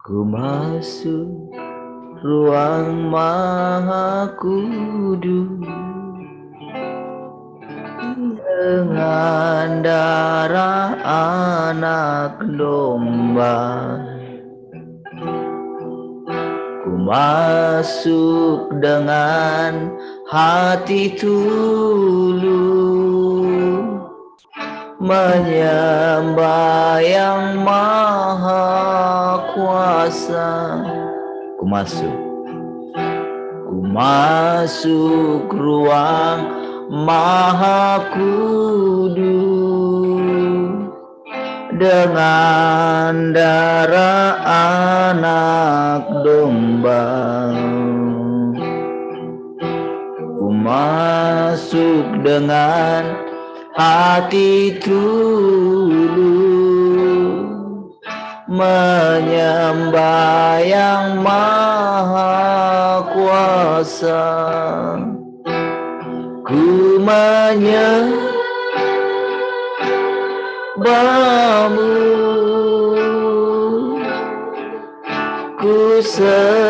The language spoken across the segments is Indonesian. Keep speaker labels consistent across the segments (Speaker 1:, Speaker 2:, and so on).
Speaker 1: Ku masuk ruang Maha Kudus dengan darah anak domba. Ku masuk dengan hati tulus, menyembah yang maha kuasa. Ku masuk ruang Maha Kudus dengan darah anak domba. Ku masuk dengan hati tulus, menyembah yang maha kuasa. Ku menyembahmu, ku sembahmu,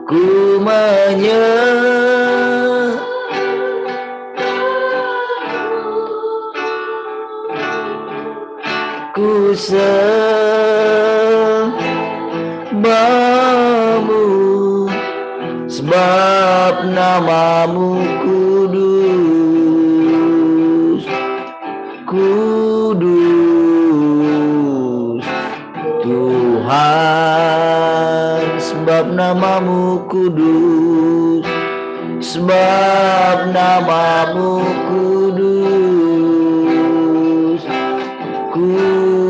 Speaker 1: ku ku sembahmu, sebab namamu kudus, kudus Tuhan, sebab namamu kudus, sebab namamu kudus, kudus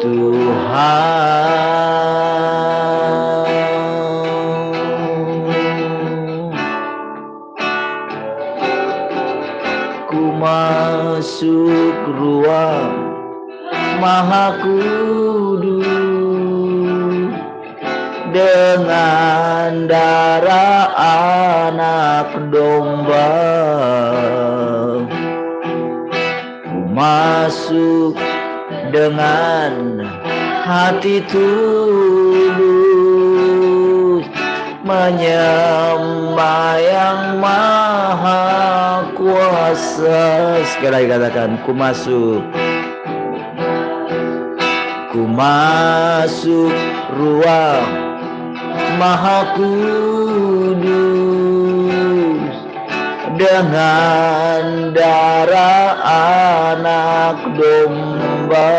Speaker 1: Tuhan. Ku masuk ruang Maha Kudus dengan darah anak domba. Ku masuk dengan hati tulus, menyembah yang maha kuasa. Sekali lagi katakan, ku masuk ruang Maha Kudus dengan darah anak domba.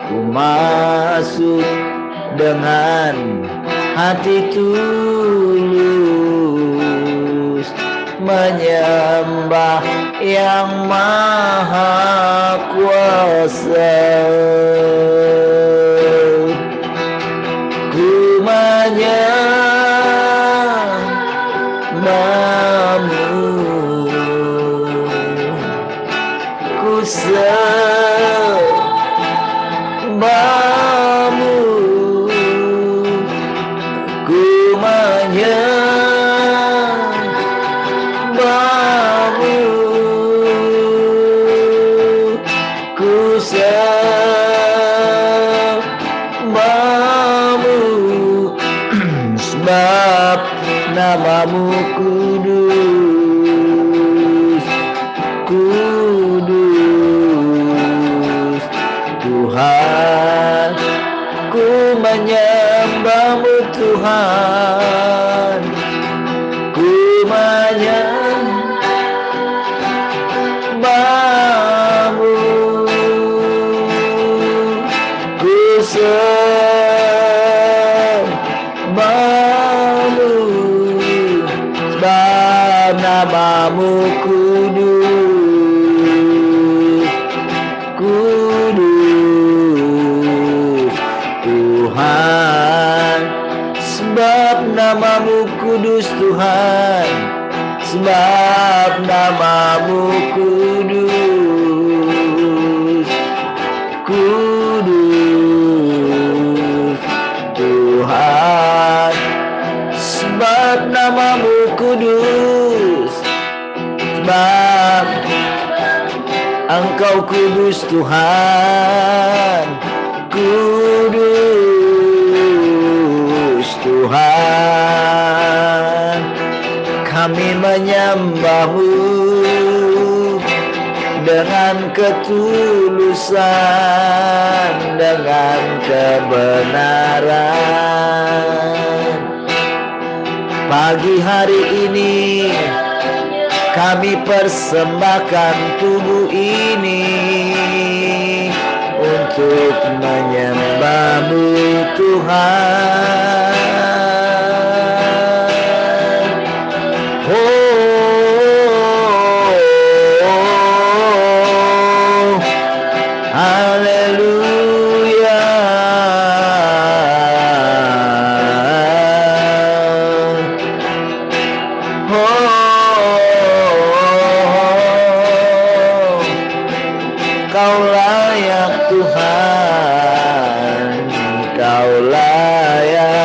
Speaker 1: Ku masuk dengan hati tulus, menyembah yang maha kuasa. Ku menyembahmu, ku sembahmu, ku menyembahmu, ku sembahmu, sebab namamu kudus, kudus Tuhan. Ku menyembahmu Tuhan, ku menyembahmu, ku sembahmu, sebab namamu kudus, kudus Tuhan. Sebab namamu kudus Tuhan, sebab namamu kudus, kudus Tuhan. Engkau kudus Tuhan, kudus Tuhan. Kami menyembah-Mu dengan ketulusan, dengan kebenaran. Pagi hari ini kami persembahkan tubuh ini untuk menyembah-Mu Tuhan. Haleluya. Kau layak Tuhan, Kau layak.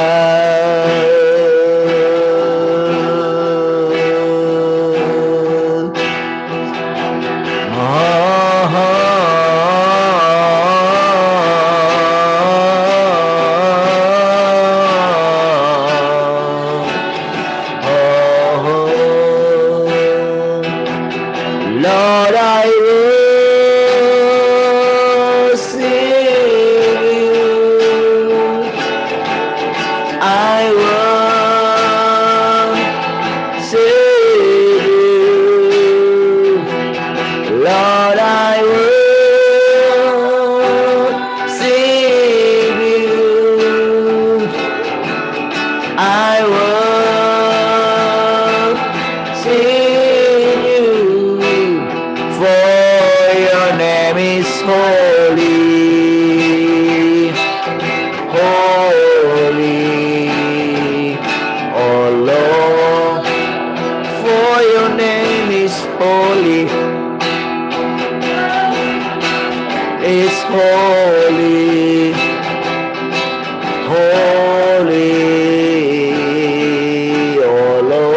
Speaker 1: Lord, I worship you. I worship you. Lord, I worship you. I worship holy, holy, oh Lord, for your name is holy, is holy, holy, oh Lord.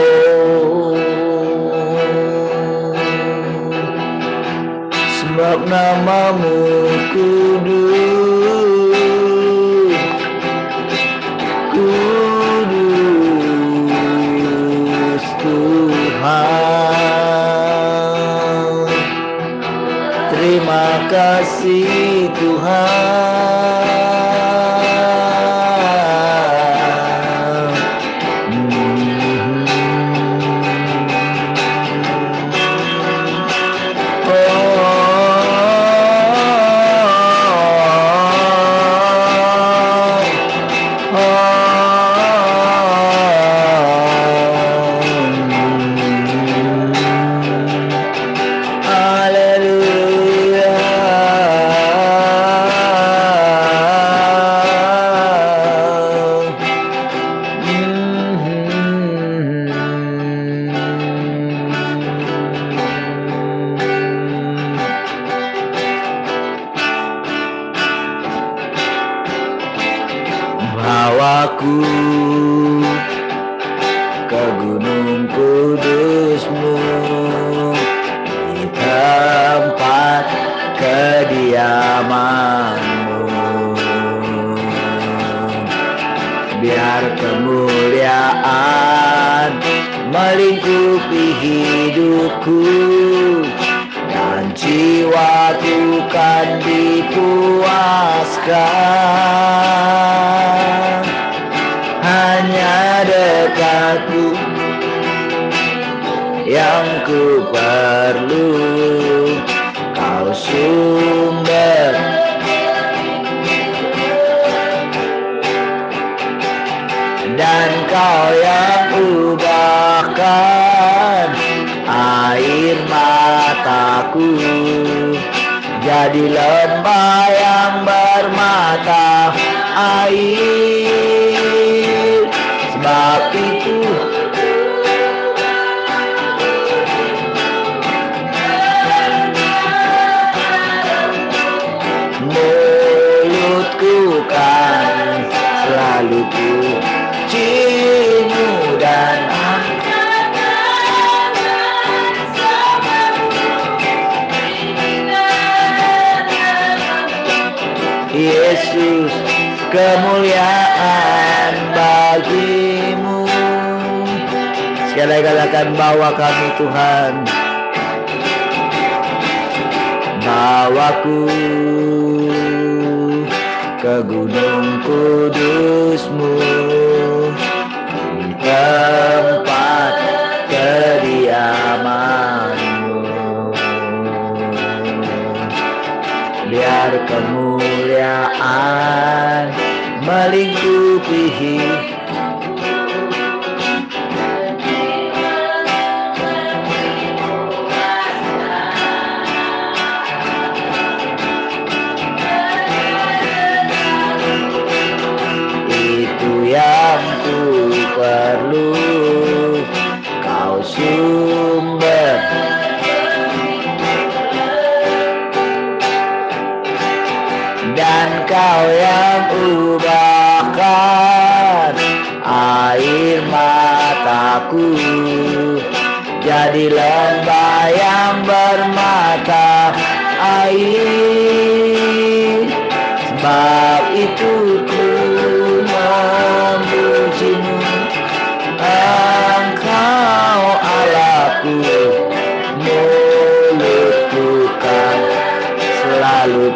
Speaker 1: Sebab nama-Mu kudus, kudus Tuhan. Terima kasih Tuhan. Bawaku ke gunung kudus-Mu, di tempat kediaman-Mu. Biar kemuliaan melingkupi hidupku, dan jiwaku kan dipuaskan. Hanya dekat-Mu yang ku perlu, Kau sumber dan Kau yang ubahkan air mataku jadi lembah yang bermata air. Sebab itu mulutku kan selalu puji-Mu dan kemuliaan bagimu. Sekali lagi katakan, bawa kami Tuhan, bawaku ke gunung kudus-Mu, tempat kediaman-Mu. Biar kemuliaan melingkupi hidup. Itu yang ku perlu, Kau sumber dan Kau yang ubahkan air mataku jadi lembah yang bermata air. Sebab itu ku memuji-Mu, Engkau Allahku, mulutku kan selalu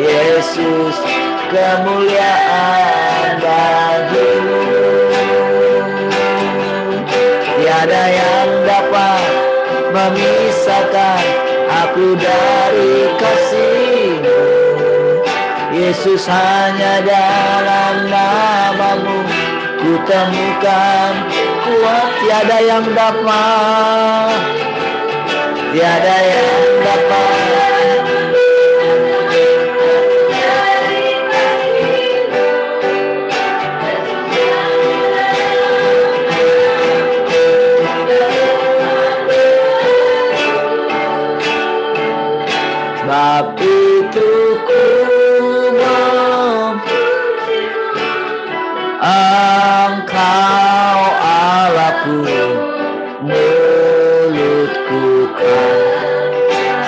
Speaker 1: Yesus, kemuliaan bagi-Mu. Tiada yang dapat memisahkan aku dari kasih-Mu. Yesus, hanya dalam nama-Mu ku temukan kuat. Tiada yang dapat, tiada yang dapat sebab itu ku Engkau Allahku, mulutku kan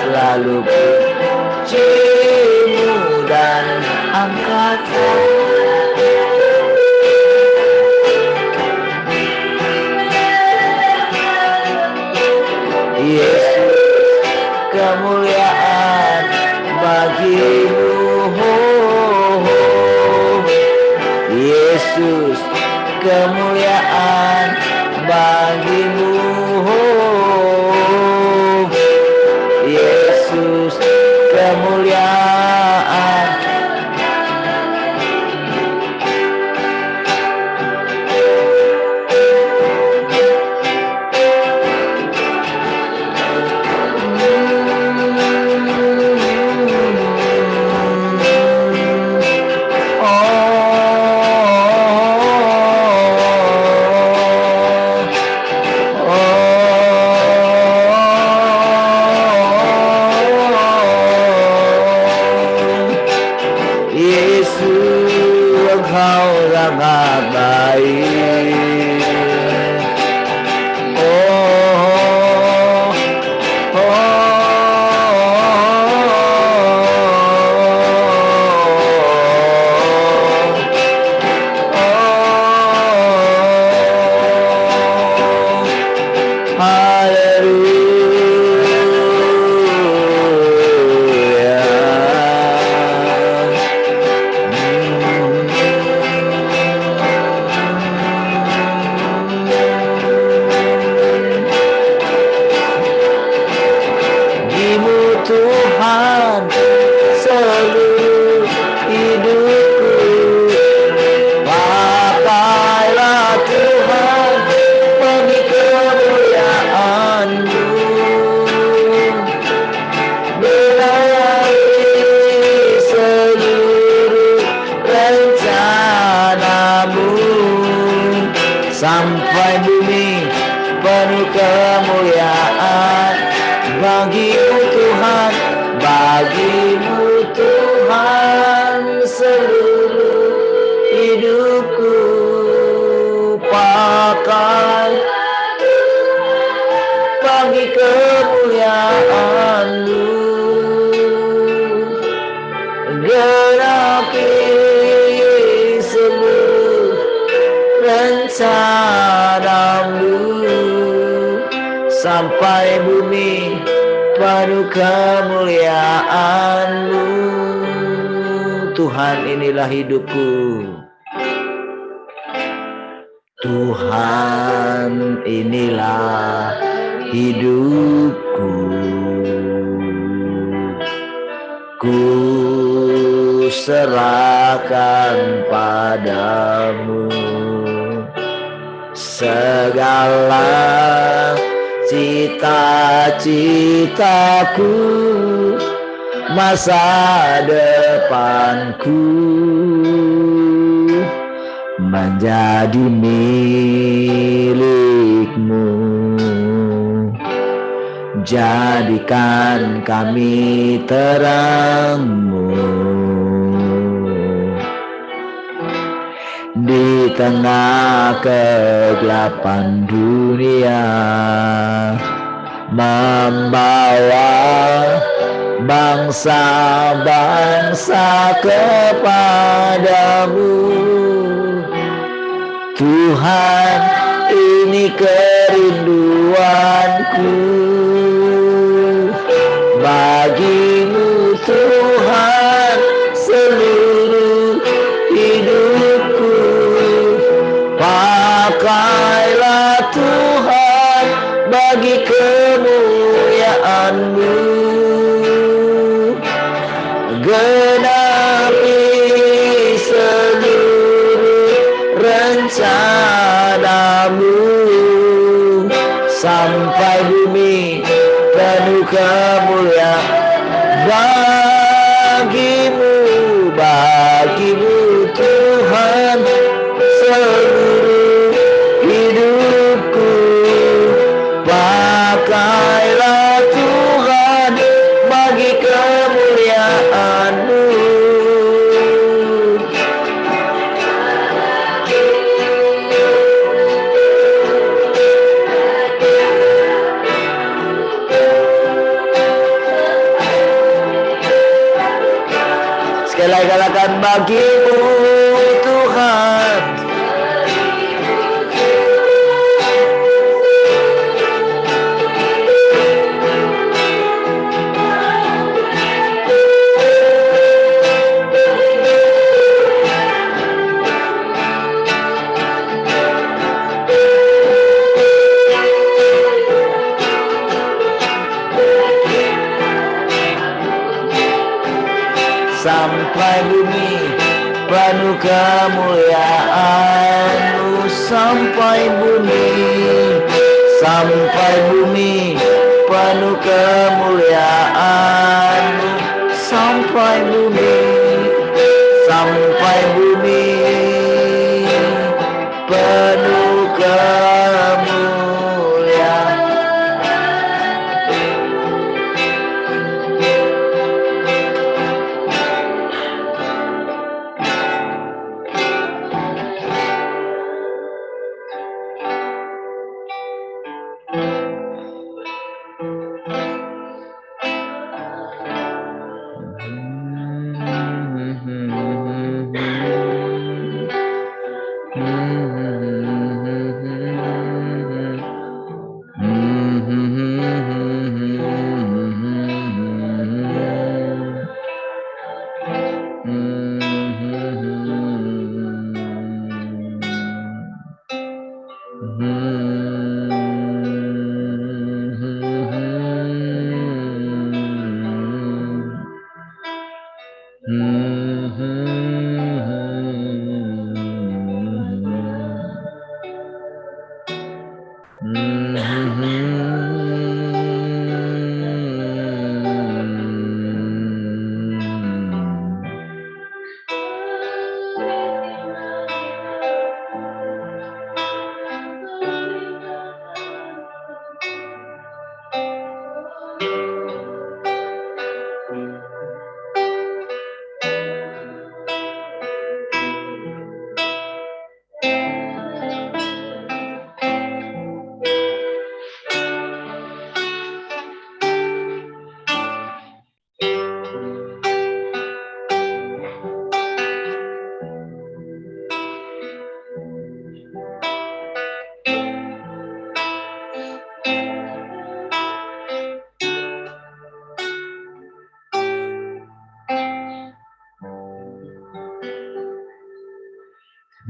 Speaker 1: selalu puji-Mu dan angkat Yesus, kemuliaan bagi-Mu. Yesus, kemuliaan bagi-Mu. Yesus, kemuliaan. sampai bumi penuh kemuliaan. Bagi-Mu Tuhan, bagi-Mu Tuhan, seluruh hidupku pakai kemuliaan-Mu, genapi seluruh rencana-Mu, sampai bumi penuh kemuliaan-Mu. Tuhan, inilah hidupku. Tuhan, inilah hidupku. Ku serahkan padamu segala cita-citaku, masa depanku menjadi milik-Mu. Jadikan kami terang-Mu di tengah kegelapan dunia, membawa bangsa-bangsa kepadamu. Tuhan, ini kerinduanku bagi-Mu, Tuhan, seluruh hidupku. Pakailah Tuhan bagi kemuliaan-Mu, genapi seluruh rencana-Mu, sampai bumi penuh kemuliaan bagi-Mu, bagi-Mu, Tuhan, seluruh hidupku. Pakailah Tuhan bagi kemuliaan-Mu. Sekali lagi katakan, bagi-Mu, Tuhan. Sampai bumi penuh kemuliaan-Mu, sampai bumi penuh kemuliaan-Mu, sampai bumi penuh kemuliaan.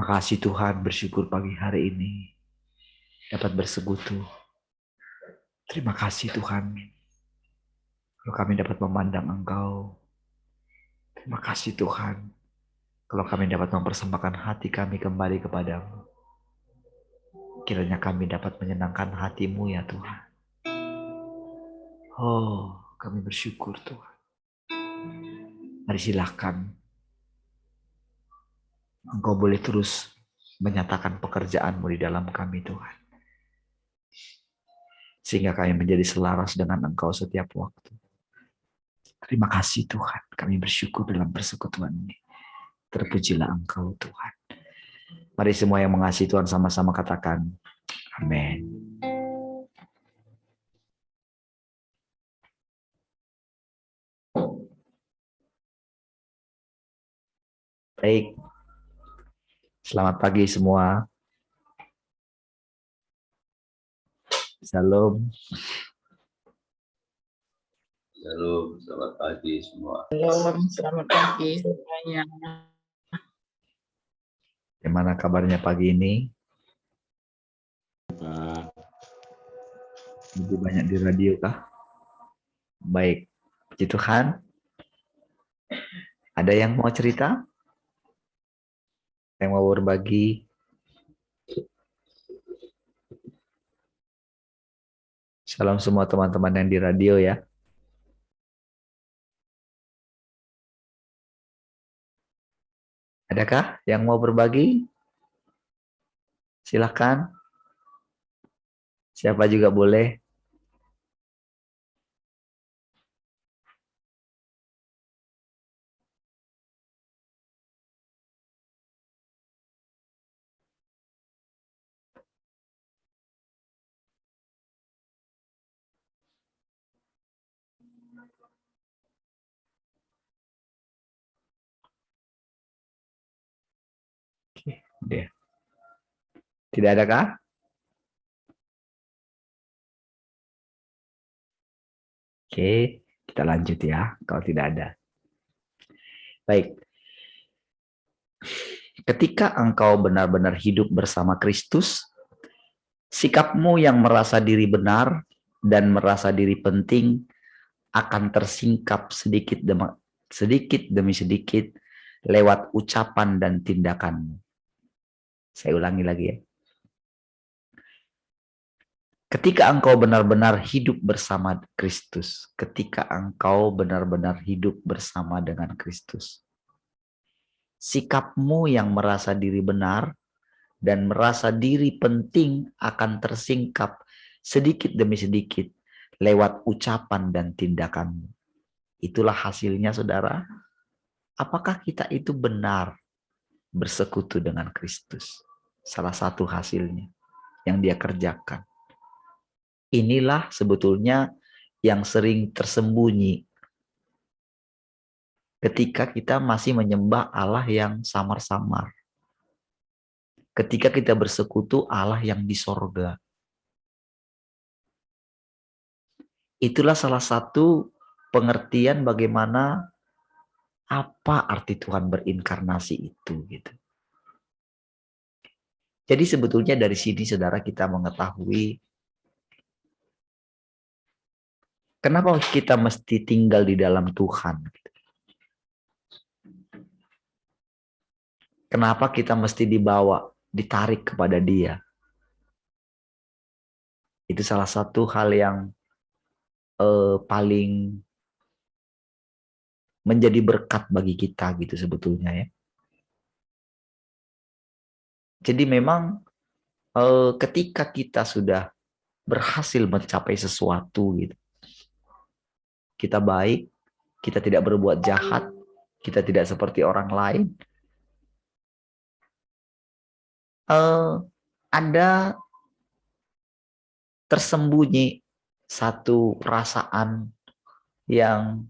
Speaker 1: Terima kasih Tuhan, bersyukur pagi hari ini dapat bersekutu. Terima kasih Tuhan, kalau kami dapat memandang Engkau. Terima kasih Tuhan, kalau kami dapat mempersembahkan hati kami kembali kepadamu. Kiranya kami dapat menyenangkan hati-Mu ya Tuhan. Oh, kami bersyukur Tuhan. Mari silahkan Engkau boleh terus menyatakan pekerjaan-Mu di dalam kami Tuhan. Sehingga kami menjadi selaras dengan Engkau setiap waktu. Terima kasih Tuhan, kami bersyukur dalam persekutuan ini. Terpujilah Engkau Tuhan. Mari semua yang mengasihi Tuhan sama-sama katakan, amin. Baik, selamat pagi semua. Salam.
Speaker 2: Halo, selamat pagi semua.
Speaker 3: Halo, selamat pagi semuanya.
Speaker 1: Bagaimana kabarnya pagi ini? Lebih banyak di radio kah? Baik, puji Tuhan. Ada yang mau cerita? Yang mau berbagi? Salam semua teman-teman yang di radio ya. Adakah yang mau berbagi? Silakan. Siapa juga boleh. Oke. Tidak adakah? Oke, kita lanjut ya kalau tidak ada. Baik. Ketika engkau benar-benar hidup bersama Kristus, sikapmu yang merasa diri benar dan merasa diri penting akan tersingkap sedikit demi sedikit lewat ucapan dan tindakanmu. Saya ulangi lagi ya. Ketika engkau benar-benar hidup bersama Kristus, ketika engkau benar-benar hidup bersama dengan Kristus, sikapmu yang merasa diri benar dan merasa diri penting akan tersingkap sedikit demi sedikit lewat ucapan dan tindakanmu. Itulah hasilnya, saudara. Apakah kita itu benar bersekutu dengan Kristus? Salah satu hasilnya yang dia kerjakan. Inilah sebetulnya yang sering tersembunyi ketika kita masih menyembah Allah yang samar-samar. Ketika kita bersekutu Allah yang di sorga. Itulah salah satu pengertian bagaimana apa arti Tuhan berinkarnasi itu gitu. Jadi sebetulnya dari sini saudara kita mengetahui kenapa kita mesti tinggal di dalam Tuhan. Kenapa kita mesti dibawa, ditarik kepada Dia. Itu salah satu hal yang paling menjadi berkat bagi kita gitu sebetulnya ya. Jadi memang ketika kita sudah berhasil mencapai sesuatu gitu, kita baik, kita tidak berbuat jahat, kita tidak seperti orang lain, ada tersembunyi satu perasaan yang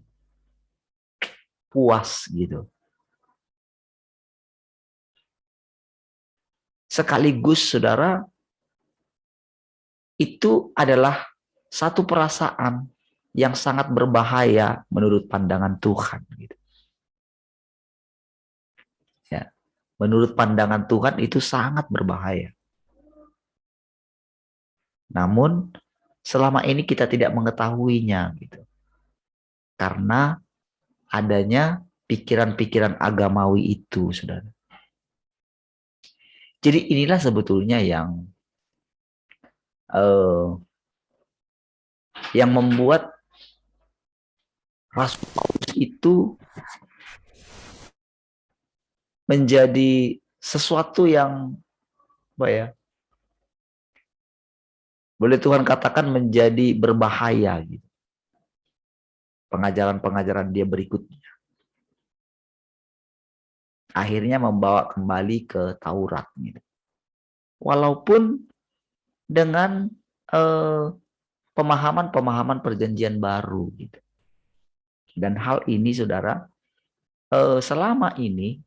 Speaker 1: puas gitu. Sekaligus saudara, itu adalah satu perasaan yang sangat berbahaya menurut pandangan Tuhan gitu. Ya. menurut pandangan Tuhan itu sangat berbahaya. Namun selama ini kita tidak mengetahuinya gitu. Karena adanya pikiran-pikiran agamawi itu, Saudara. Jadi inilah sebetulnya yang membuat Rasul Paulus itu menjadi sesuatu yang apa ya? Boleh Tuhan katakan menjadi berbahaya gitu. Pengajaran-pengajaran dia berikutnya. Akhirnya membawa kembali ke Taurat gitu. Walaupun dengan pemahaman-pemahaman perjanjian baru gitu. Dan hal ini Saudara, selama ini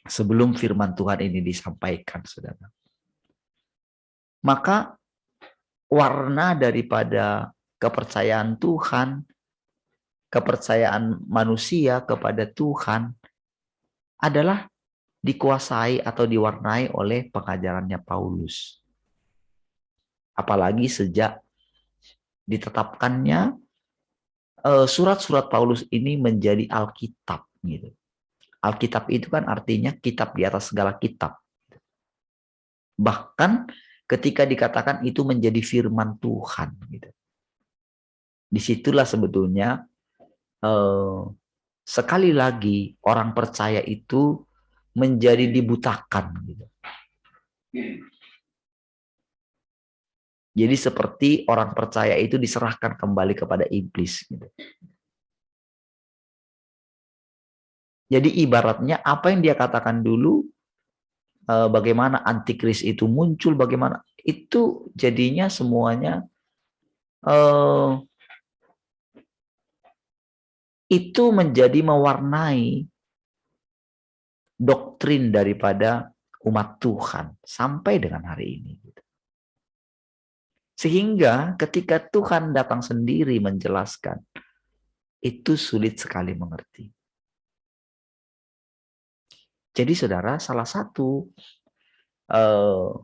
Speaker 1: sebelum firman Tuhan ini disampaikan Saudara, maka warna daripada kepercayaan Tuhan, kepercayaan manusia kepada Tuhan adalah dikuasai atau diwarnai oleh pengajarannya Paulus. Apalagi sejak ditetapkannya surat-surat Paulus ini menjadi Alkitab gitu. Alkitab itu kan artinya kitab di atas segala kitab. Bahkan ketika dikatakan itu menjadi firman Tuhan gitu. Disitulah sebetulnya sekali lagi orang percaya itu menjadi dibutakan gitu. Jadi seperti orang percaya itu diserahkan kembali kepada iblis gitu. Jadi ibaratnya apa yang dia katakan dulu, bagaimana antikris itu muncul, bagaimana itu jadinya semuanya itu menjadi mewarnai doktrin daripada umat Tuhan sampai dengan hari ini. Sehingga ketika Tuhan datang sendiri menjelaskan, itu sulit sekali mengerti. Jadi saudara, salah satu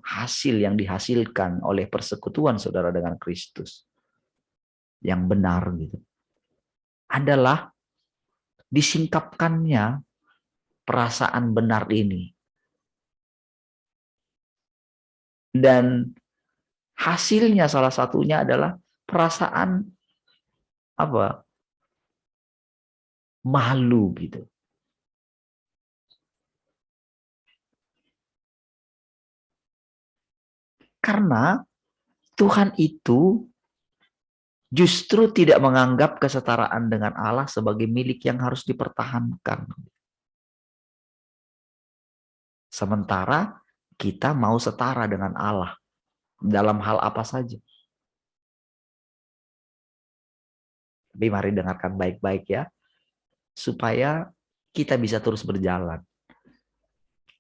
Speaker 1: hasil yang dihasilkan oleh persekutuan saudara dengan Kristus yang benar gitu adalah disingkapkannya perasaan benar ini. Dan hasilnya salah satunya adalah perasaan apa? Malu gitu. Karena Tuhan itu justru tidak menganggap kesetaraan dengan Allah sebagai milik yang harus dipertahankan. Sementara kita mau setara dengan Allah dalam hal apa saja. Tapi mari dengarkan baik-baik ya, supaya kita bisa terus berjalan.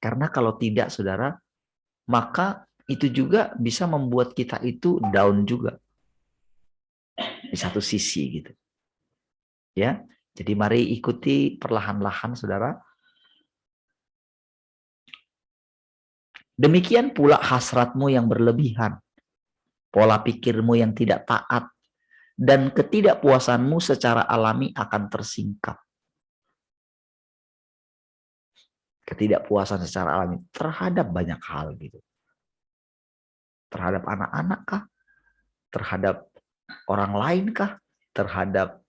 Speaker 1: Karena kalau tidak, saudara, maka itu juga bisa membuat kita itu down juga. Di satu sisi gitu. Ya, jadi mari ikuti perlahan-lahan, saudara. Demikian pula hasratmu yang berlebihan, pola pikirmu yang tidak taat, dan ketidakpuasanmu secara alami akan tersingkap. Ketidakpuasan secara alami terhadap banyak hal gitu. Terhadap anak-anak kah? Terhadap orang lain kah? Terhadap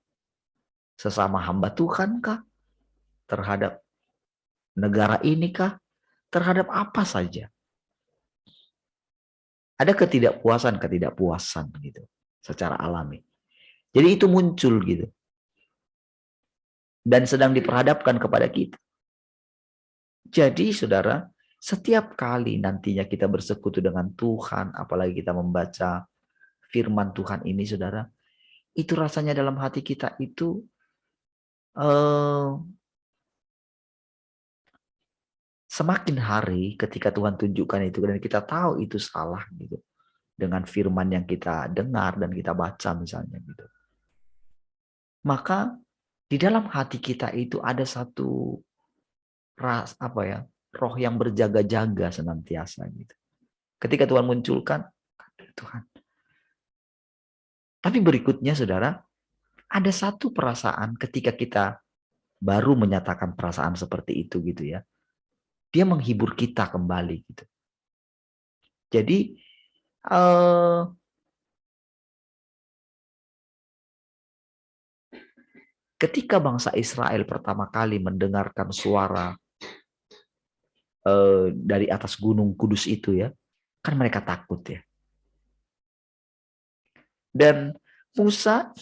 Speaker 1: sesama hamba Tuhan kah? Terhadap negara ini kah? Terhadap apa saja? Ada ketidakpuasan gitu secara alami. Jadi itu muncul gitu. Dan sedang diperhadapkan kepada kita. Jadi saudara, setiap kali nantinya kita bersekutu dengan Tuhan, apalagi kita membaca firman Tuhan ini saudara, itu rasanya dalam hati kita itu semakin hari ketika Tuhan tunjukkan itu dan kita tahu itu salah gitu. Dengan firman yang kita dengar dan kita baca misalnya gitu. Maka di dalam hati kita itu ada satu roh yang berjaga-jaga senantiasa gitu. Ketika Tuhan munculkan, Tuhan. Tapi berikutnya saudara, ada satu perasaan ketika kita baru menyatakan perasaan seperti itu gitu ya. Dia menghibur kita kembali gitu. Jadi ketika bangsa Israel pertama kali mendengarkan suara dari atas gunung Kudus itu ya, kan mereka takut ya. Dan Musa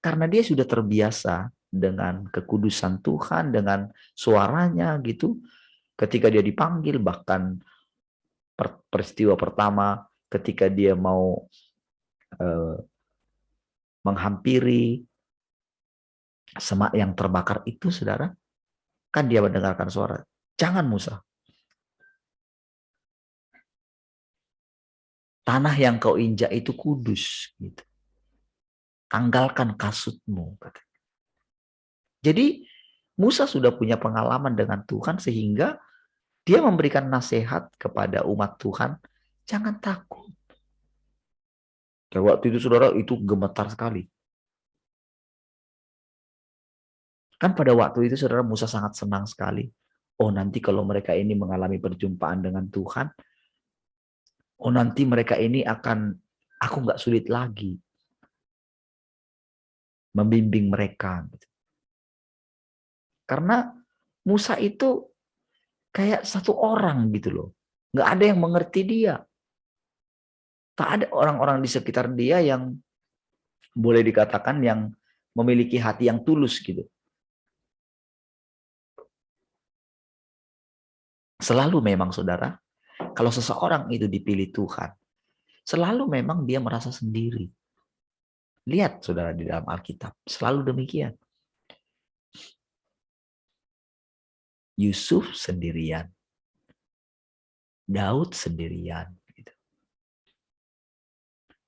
Speaker 1: karena dia sudah terbiasa dengan kekudusan Tuhan, dengan suaranya gitu, ketika dia dipanggil, bahkan peristiwa pertama ketika dia mau menghampiri semak yang terbakar itu, saudara, kan dia mendengarkan suara, jangan Musa, tanah yang kau injak itu kudus, gitu. Tanggalkan kasutmu. Jadi Musa sudah punya pengalaman dengan Tuhan sehingga dia memberikan nasihat kepada umat Tuhan, jangan takut. Kayak waktu itu saudara itu gemetar sekali. Kan pada waktu itu saudara Musa sangat senang sekali. Oh nanti kalau mereka ini mengalami perjumpaan dengan Tuhan, oh nanti mereka ini aku nggak sulit lagi membimbing mereka. Karena Musa itu kayak satu orang gitu loh. Nggak ada yang mengerti dia. Tak ada orang-orang di sekitar dia yang boleh dikatakan yang memiliki hati yang tulus gitu. Selalu memang saudara, kalau seseorang itu dipilih Tuhan, selalu memang dia merasa sendiri. Lihat saudara di dalam Alkitab, selalu demikian. Yusuf sendirian, Daud sendirian, gitu.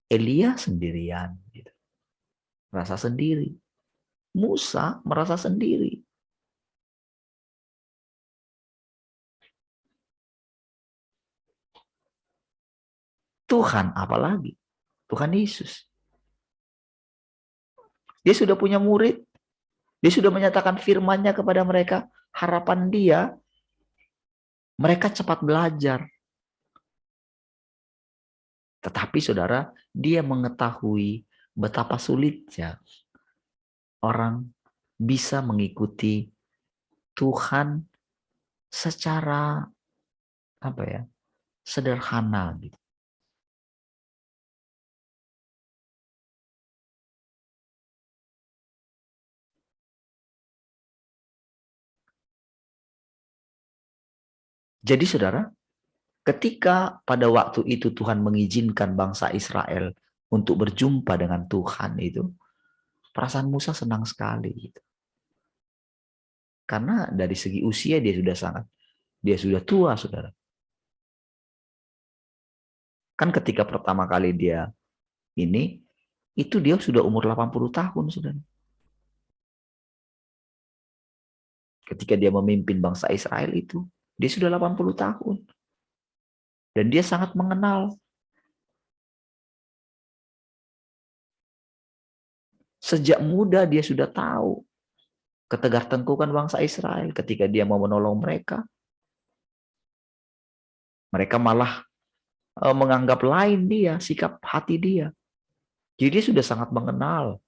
Speaker 1: Elia sendirian, gitu. Merasa sendiri. Musa merasa sendiri. Tuhan apalagi? Tuhan Yesus. Dia sudah punya murid. Dia sudah menyatakan firman-Nya kepada mereka. Harapan dia, mereka cepat belajar. Tetapi saudara, dia mengetahui betapa sulitnya orang bisa mengikuti Tuhan secara sederhana gitu. Jadi saudara, ketika pada waktu itu Tuhan mengizinkan bangsa Israel untuk berjumpa dengan Tuhan itu, perasaan Musa senang sekali gitu. Karena dari segi usia dia sudah tua, saudara. Kan ketika pertama kali dia itu dia sudah umur 80 tahun, saudara. Ketika dia memimpin bangsa Israel itu, dia sudah 80 tahun. Dan dia sangat mengenal. Sejak muda dia sudah tahu ketegar-tengkukan bangsa Israel ketika dia mau menolong mereka. Mereka malah menganggap lain dia, sikap hati dia. Jadi dia sudah sangat mengenal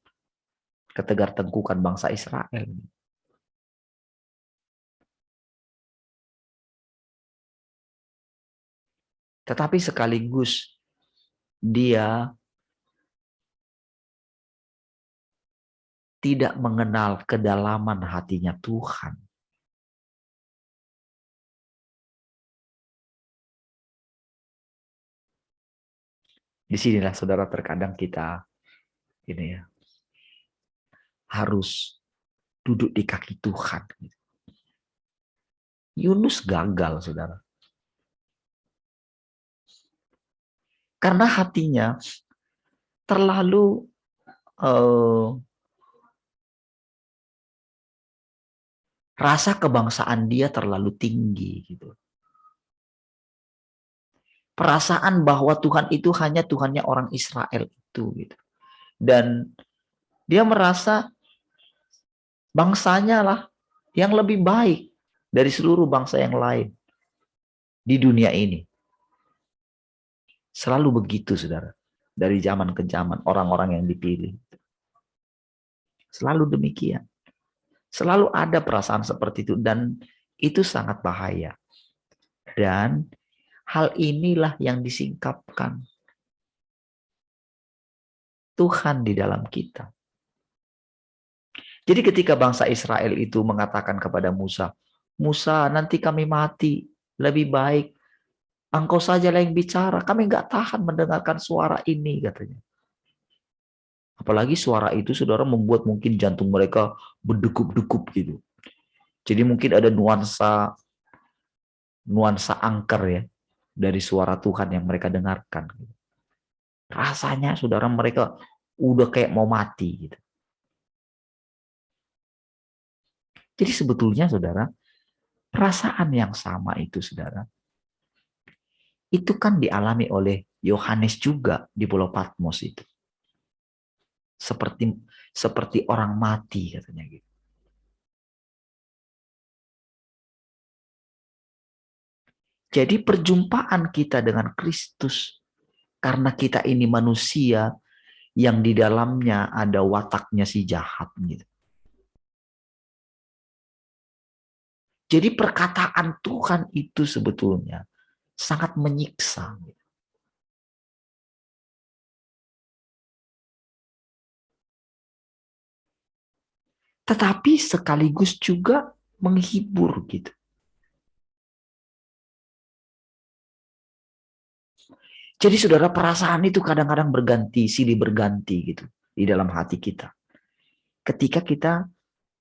Speaker 1: ketegar-tengkukan bangsa Israel. Tetapi sekaligus dia tidak mengenal kedalaman hatinya Tuhan. Disinilah saudara terkadang kita harus duduk di kaki Tuhan. Yunus gagal, saudara. Karena hatinya terlalu Rasa kebangsaan dia terlalu tinggi gitu. Perasaan bahwa Tuhan itu hanya Tuhannya orang Israel itu gitu. Dan dia merasa bangsanya lah yang lebih baik dari seluruh bangsa yang lain di dunia ini. Selalu begitu, saudara. Dari zaman ke zaman, orang-orang yang dipilih. Selalu demikian. Selalu ada perasaan seperti itu. Dan itu sangat bahaya. Dan hal inilah yang disingkapkan Tuhan di dalam kita. Jadi ketika bangsa Israel itu mengatakan kepada Musa, Musa, nanti kami mati, lebih baik engkau sajalah yang bicara, kami nggak tahan mendengarkan suara ini, katanya. Apalagi suara itu, saudara, membuat mungkin jantung mereka berdegup-degup gitu. Jadi mungkin ada nuansa angker ya dari suara Tuhan yang mereka dengarkan. Rasanya, saudara, mereka udah kayak mau mati gitu. Jadi sebetulnya, saudara, perasaan yang sama itu, saudara, itu kan dialami oleh Yohanes juga di Pulau Patmos itu. Seperti orang mati, katanya gitu. Jadi perjumpaan kita dengan Kristus, karena kita ini manusia yang di dalamnya ada wataknya si jahat gitu. Jadi perkataan Tuhan itu sebetulnya sangat menyiksa. Tetapi sekaligus juga menghibur gitu. Jadi saudara, perasaan itu kadang-kadang berganti, silih berganti gitu di dalam hati kita. Ketika kita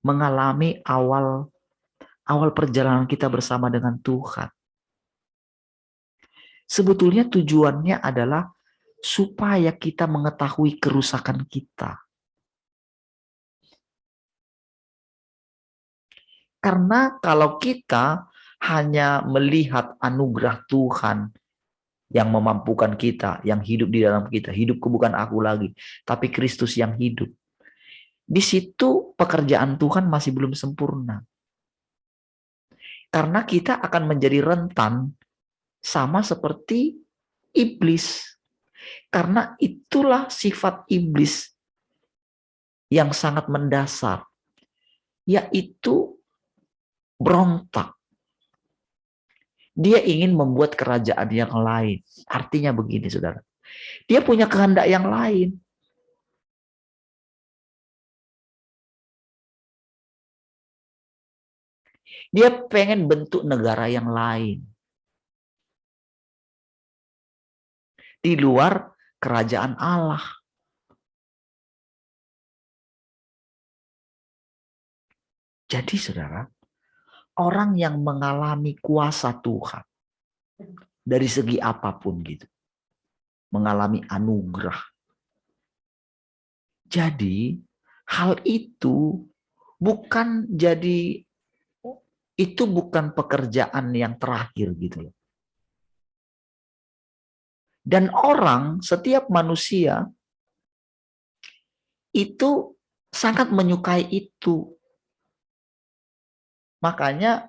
Speaker 1: mengalami awal perjalanan kita bersama dengan Tuhan. Sebetulnya tujuannya adalah supaya kita mengetahui kerusakan kita. Karena kalau kita hanya melihat anugerah Tuhan yang memampukan kita, yang hidup di dalam kita, hidupku bukan aku lagi, tapi Kristus yang hidup. Di situ pekerjaan Tuhan masih belum sempurna. Karena kita akan menjadi rentan sama seperti iblis. Karena itulah sifat iblis yang sangat mendasar, yaitu berontak. Dia ingin membuat kerajaan yang lain. Artinya begini, saudara. Dia punya kehendak yang lain. Dia pengen bentuk negara yang lain. Di luar kerajaan Allah. Jadi saudara, orang yang mengalami kuasa Tuhan dari segi apapun gitu, mengalami anugerah. Jadi hal itu bukan pekerjaan yang terakhir gitu loh. Dan setiap manusia itu sangat menyukai itu. Makanya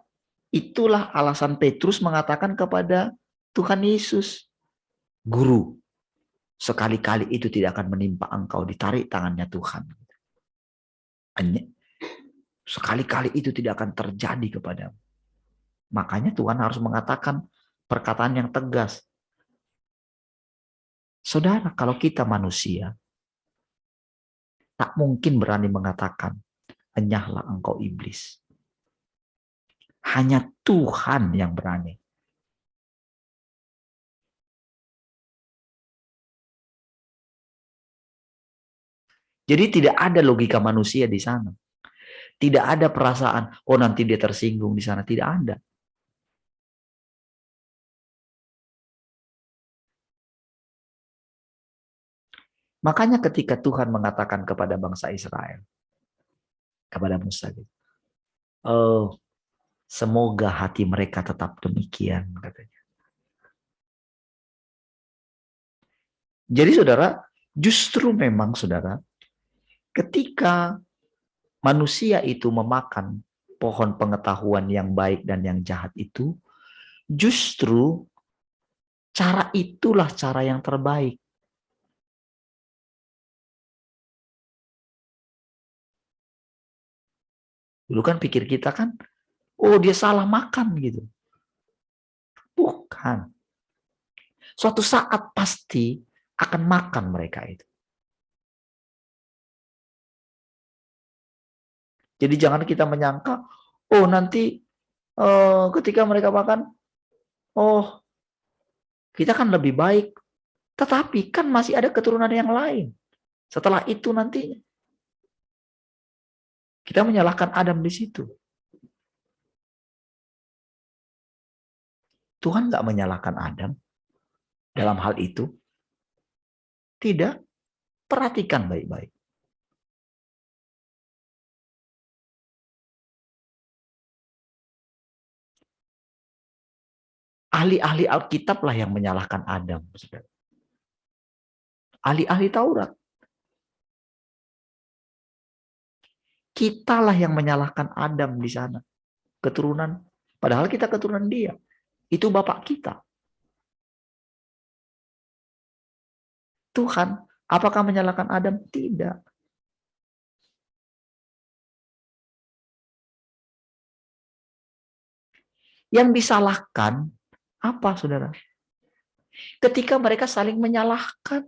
Speaker 1: itulah alasan Petrus mengatakan kepada Tuhan Yesus, Guru, sekali-kali itu tidak akan menimpa engkau, ditarik tangannya Tuhan. Sekali-kali itu tidak akan terjadi kepadamu. Makanya Tuhan harus mengatakan perkataan yang tegas. Saudara, kalau kita manusia, tak mungkin berani mengatakan, enyahlah engkau iblis. Hanya Tuhan yang berani. Jadi tidak ada logika manusia di sana. Tidak ada perasaan, oh nanti dia tersinggung di sana. Tidak ada. Makanya ketika Tuhan mengatakan kepada bangsa Israel, kepada Musa, semoga hati mereka tetap demikian, katanya. Jadi saudara, justru memang saudara, ketika manusia itu memakan pohon pengetahuan yang baik dan yang jahat itu, justru cara itulah cara yang terbaik. Dulu kan pikir kita kan, oh dia salah makan gitu. Bukan. Suatu saat pasti akan makan mereka itu. Jadi jangan kita menyangka, oh nanti ketika mereka makan, oh kita kan lebih baik. Tetapi kan masih ada keturunan yang lain. Setelah itu nantinya. Kita menyalahkan Adam di situ. Tuhan nggak menyalahkan Adam dalam hal itu. Tidak. Perhatikan baik-baik. Ahli-ahli Alkitab lah yang menyalahkan Adam. Ahli-ahli Taurat. Kitalah yang menyalahkan Adam di sana. Keturunan. Padahal kita keturunan dia. Itu bapak kita. Tuhan, apakah menyalahkan Adam? Tidak. Yang disalahkan apa, saudara? Ketika mereka saling menyalahkan.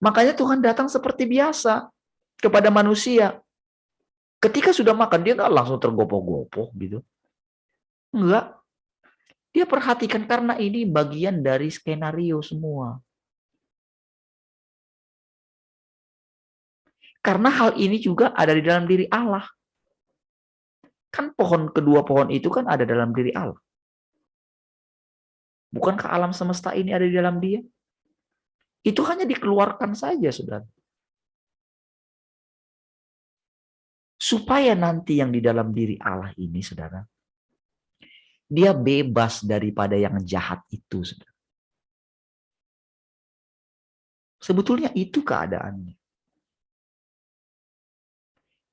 Speaker 1: Makanya Tuhan datang seperti biasa kepada manusia. Ketika sudah makan, dia nggak langsung tergopoh-gopoh gitu. Enggak. Dia perhatikan karena ini bagian dari skenario semua. Karena hal ini juga ada di dalam diri Allah. Kan kedua pohon itu kan ada dalam diri Allah. Bukankah alam semesta ini ada di dalam dia? Itu hanya dikeluarkan saja, saudara. Supaya nanti yang di dalam diri Allah ini, saudara, dia bebas daripada yang jahat itu, saudara. Sebetulnya itu keadaannya.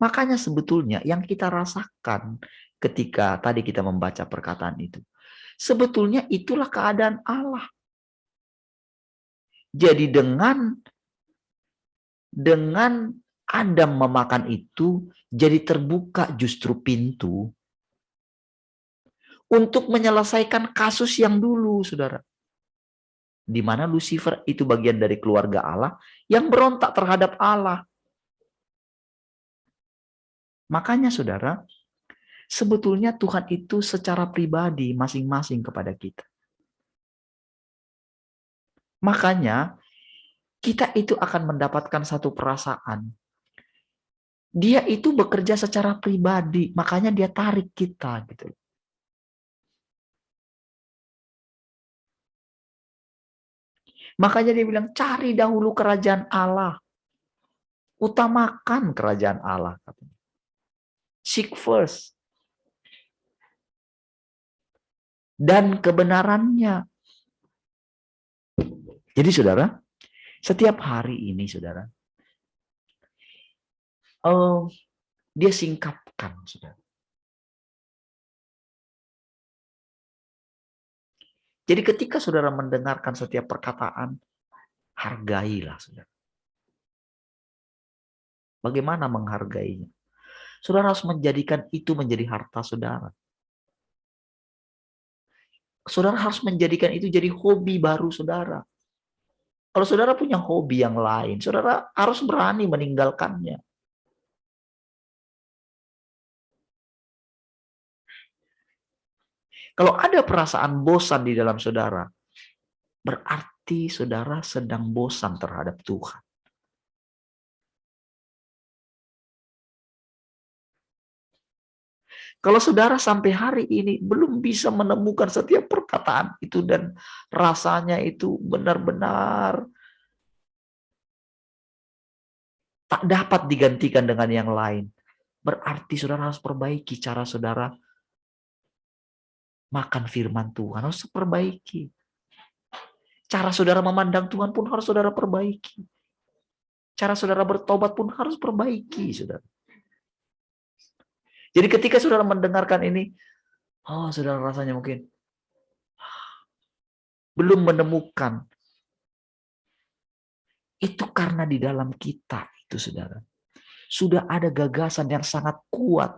Speaker 1: Makanya sebetulnya yang kita rasakan ketika tadi kita membaca perkataan itu, sebetulnya itulah keadaan Allah. Jadi dengan Adam memakan itu, jadi terbuka justru pintu untuk menyelesaikan kasus yang dulu, saudara. Di mana Lucifer itu bagian dari keluarga Allah yang berontak terhadap Allah. Makanya saudara, sebetulnya Tuhan itu secara pribadi masing-masing kepada kita. Makanya kita itu akan mendapatkan satu perasaan. Dia itu bekerja secara pribadi, makanya dia tarik kita gitu. Makanya dia bilang cari dahulu kerajaan Allah. Utamakan kerajaan Allah. Seek first. Dan kebenarannya. Jadi saudara, setiap hari ini saudara, dia singkapkan saudara. Jadi ketika saudara mendengarkan setiap perkataan, hargailah saudara. Bagaimana menghargainya? Saudara harus menjadikan itu menjadi harta saudara. Saudara harus menjadikan itu jadi hobi baru saudara. Kalau saudara punya hobi yang lain, saudara harus berani meninggalkannya. Kalau ada perasaan bosan di dalam saudara, berarti saudara sedang bosan terhadap Tuhan. Kalau saudara sampai hari ini belum bisa menemukan setiap perkataan itu dan rasanya itu benar-benar tak dapat digantikan dengan yang lain, berarti saudara harus perbaiki cara saudara makan firman Tuhan, harus perbaiki. Cara saudara memandang Tuhan pun harus saudara perbaiki. Cara saudara bertobat pun harus perbaiki, saudara. Jadi ketika saudara mendengarkan ini, oh saudara rasanya mungkin belum menemukan. Itu karena di dalam kita itu saudara. Sudah ada gagasan yang sangat kuat.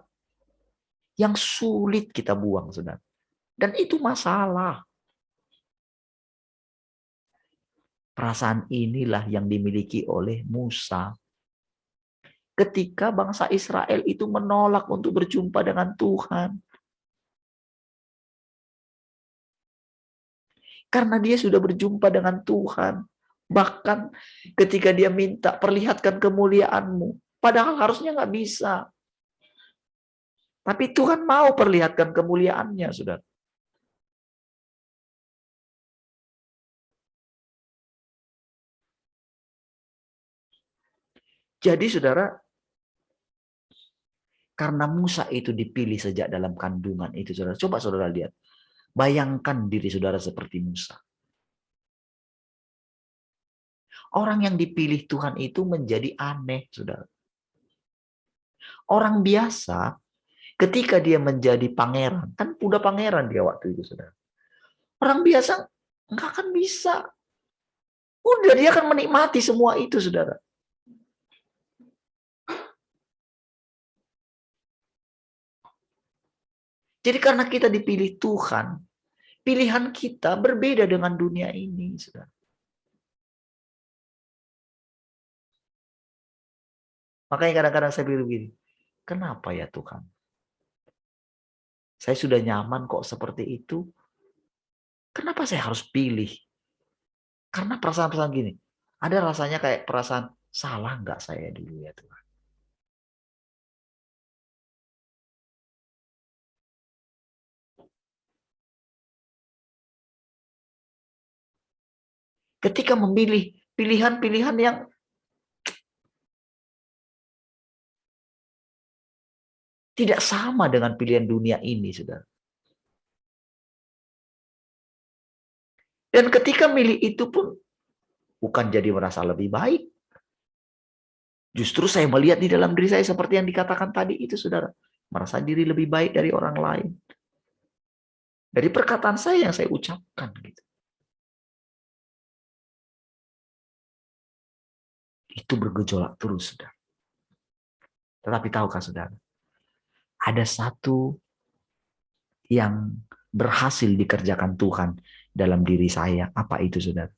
Speaker 1: Yang sulit kita buang, saudara. Dan itu masalah. Perasaan inilah yang dimiliki oleh Musa. Ketika bangsa Israel itu menolak untuk berjumpa dengan Tuhan. Karena dia sudah berjumpa dengan Tuhan. Bahkan ketika dia minta, perlihatkan kemuliaan-Mu. Padahal harusnya nggak bisa. Tapi Tuhan mau perlihatkan kemuliaan-Nya, saudara. Jadi saudara, karena Musa itu dipilih sejak dalam kandungan itu, saudara. Coba saudara lihat. Bayangkan diri saudara seperti Musa. Orang yang dipilih Tuhan itu menjadi aneh, saudara. Orang biasa, ketika dia menjadi pangeran, kan udah pangeran dia waktu itu, saudara. Orang biasa nggak akan bisa. Udah, dia akan menikmati semua itu, saudara. Jadi karena kita dipilih Tuhan, pilihan kita berbeda dengan dunia ini, saudara. Makanya kadang-kadang saya pikir begini, kenapa ya Tuhan? Saya sudah nyaman kok seperti itu. Kenapa saya harus pilih? Karena perasaan-perasaan gini, ada rasanya kayak perasaan, salah nggak saya dulu ya Tuhan? Ketika memilih pilihan-pilihan yang tidak sama dengan pilihan dunia ini, saudara. Dan ketika milih itu pun bukan jadi merasa lebih baik. Justru saya melihat di dalam diri saya seperti yang dikatakan tadi itu, saudara. Merasa diri lebih baik dari orang lain. Dari perkataan saya yang saya ucapkan. Gitu. Itu bergejolak terus, saudara. Tetapi tahukah saudara? Ada satu yang berhasil dikerjakan Tuhan dalam diri saya. Apa itu, saudara?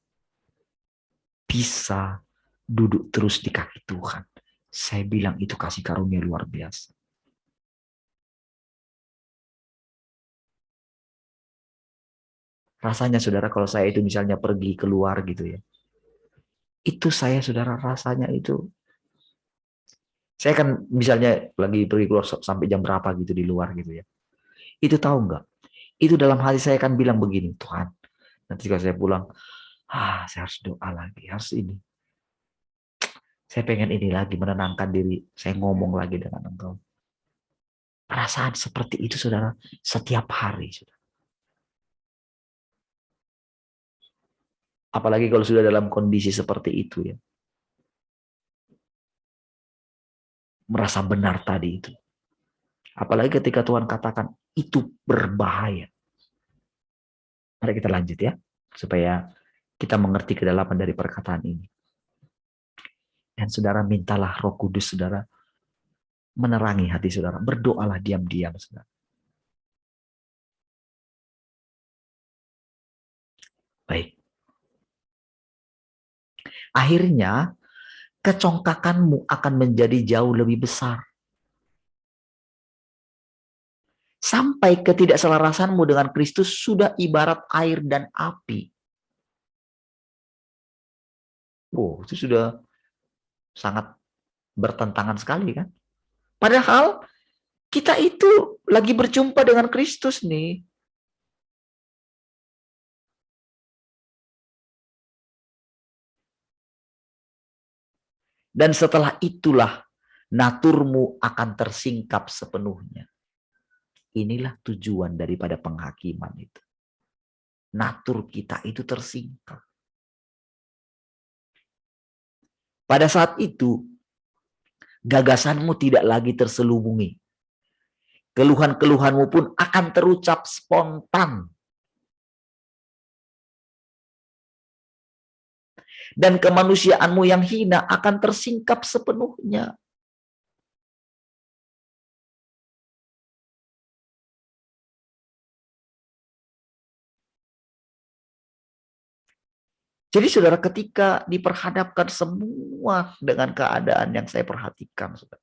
Speaker 1: Bisa duduk terus di kaki Tuhan. Saya bilang itu kasih karunia luar biasa. Rasanya saudara kalau saya itu misalnya pergi keluar gitu ya. Itu saya saudara rasanya itu. Saya kan misalnya lagi pergi keluar sampai jam berapa gitu di luar gitu ya. Itu tahu nggak? Itu dalam hati saya kan bilang begini, Tuhan. Nanti kalau saya pulang, saya harus doa lagi, harus ini. Saya pengen ini lagi, menenangkan diri. Saya ngomong lagi dengan engkau. Perasaan seperti itu saudara, setiap hari. Saudara. Apalagi kalau sudah dalam kondisi seperti itu ya. Merasa benar tadi itu. Apalagi ketika Tuhan katakan itu berbahaya. Mari kita lanjut ya. Supaya kita mengerti kedalaman dari perkataan ini. Dan saudara mintalah Roh Kudus saudara menerangi hati saudara. Berdoalah diam-diam saudara. Baik. Akhirnya kecongkakanmu akan menjadi jauh lebih besar. Sampai ketidakselarasanmu dengan Kristus sudah ibarat air dan api. Wow, itu sudah sangat bertentangan sekali kan. Padahal Kita itu lagi berjumpa dengan Kristus nih. Dan setelah itulah naturmu akan tersingkap sepenuhnya. Inilah tujuan daripada penghakiman itu. Natur kita itu tersingkap. Pada saat itu, gagasanmu tidak lagi terselubungi. Keluhan-keluhanmu pun akan terucap spontan. Dan kemanusiaanmu yang hina akan tersingkap sepenuhnya. Jadi saudara, ketika diperhadapkan semua dengan keadaan yang saya perhatikan, saudara.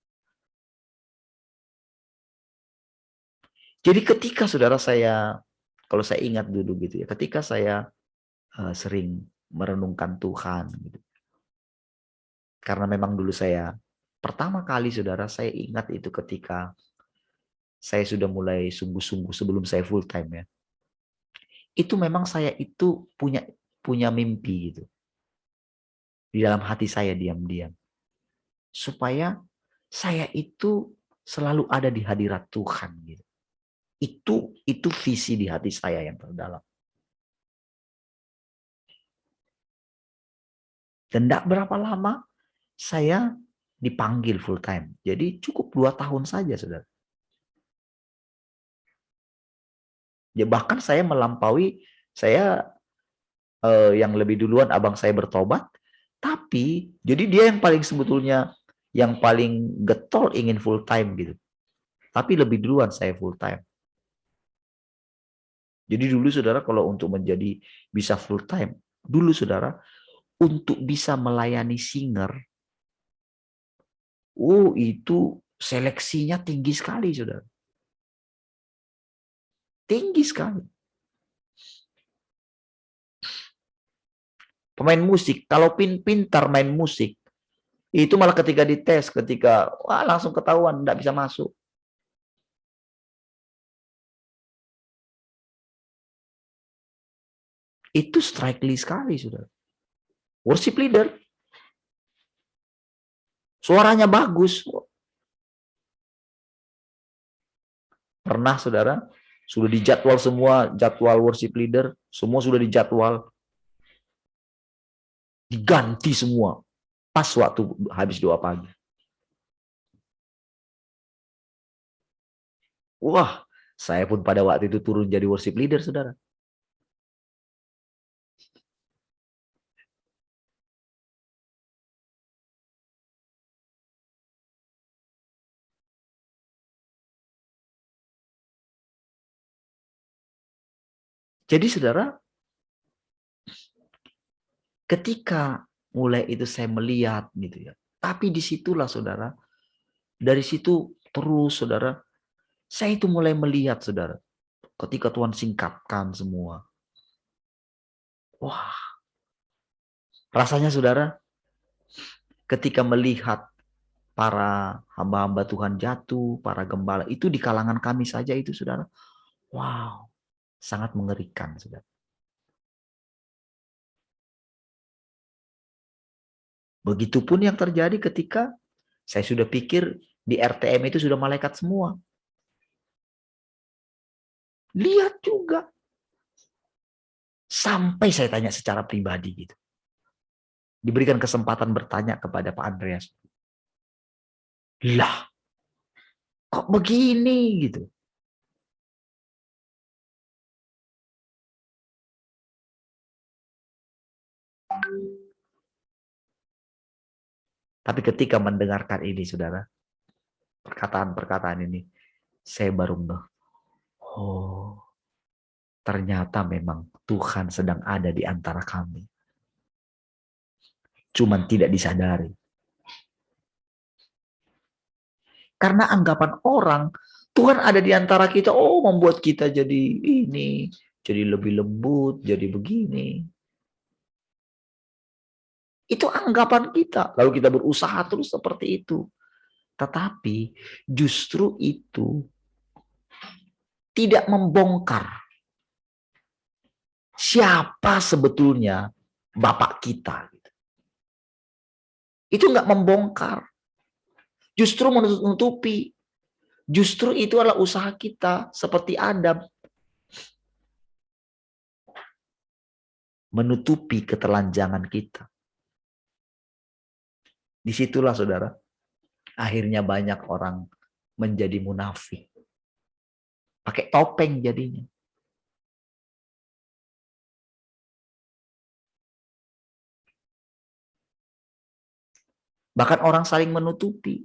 Speaker 1: Jadi ketika saudara saya, kalau saya ingat dulu gitu ya, ketika saya sering merenungkan Tuhan gitu. Karena memang dulu saya pertama kali saudara, saya ingat itu ketika saya sudah mulai sungguh-sungguh sebelum saya full time ya. Itu memang saya itu punya mimpi gitu. Di dalam hati saya diam-diam. Supaya saya itu selalu ada di hadirat Tuhan gitu. Itu visi di hati saya yang terdalam. Dan tidak berapa lama saya dipanggil full time. Jadi cukup 2 tahun saja, saudara. Ya, bahkan saya melampaui, yang lebih duluan abang saya bertobat. Tapi jadi dia yang paling sebetulnya yang paling getol ingin full time gitu. Tapi lebih duluan saya full time. Jadi dulu saudara, kalau untuk menjadi bisa full time, dulu saudara, untuk bisa melayani singer, itu seleksinya tinggi sekali saudara. Tinggi sekali. Pemain musik, kalau pintar main musik, itu malah ketika dites, langsung ketahuan, tidak bisa masuk. Itu strikingly sekali, saudara. Worship leader. Suaranya bagus. Pernah, saudara, sudah dijadwal semua, jadwal worship leader, semua sudah dijadwal. Diganti semua. Pas waktu habis doa pagi. Wah, saya pun pada waktu itu turun jadi worship leader, saudara. Jadi saudara, ketika mulai itu saya melihat gitu ya. Tapi disitulah saudara, dari situ terus saudara, saya itu mulai melihat saudara. Ketika Tuhan singkapkan semua. Wah, rasanya saudara, ketika melihat para hamba-hamba Tuhan jatuh, para gembala, itu di kalangan kami saja itu saudara. Wow, sangat mengerikan saudara. Begitupun yang terjadi ketika saya sudah pikir di RTM itu sudah malaikat semua. Lihat juga. Sampai saya tanya secara pribadi gitu. Diberikan kesempatan bertanya kepada Pak Andreas. Lah, kok begini gitu. Tapi ketika mendengarkan ini, saudara, perkataan-perkataan ini, saya baru ternyata memang Tuhan sedang ada di antara kami. Cuman tidak disadari. Karena anggapan orang, Tuhan ada di antara kita, membuat kita jadi ini, jadi lebih lembut, jadi begini. Itu anggapan kita. Lalu kita berusaha terus seperti itu. Tetapi justru itu tidak membongkar siapa sebetulnya Bapak kita. Itu nggak membongkar. Justru menutupi. Justru itu adalah usaha kita seperti Adam. Menutupi ketelanjangan kita. Disitulah saudara, akhirnya banyak orang menjadi munafik. Pakai topeng jadinya. Bahkan orang saling menutupi.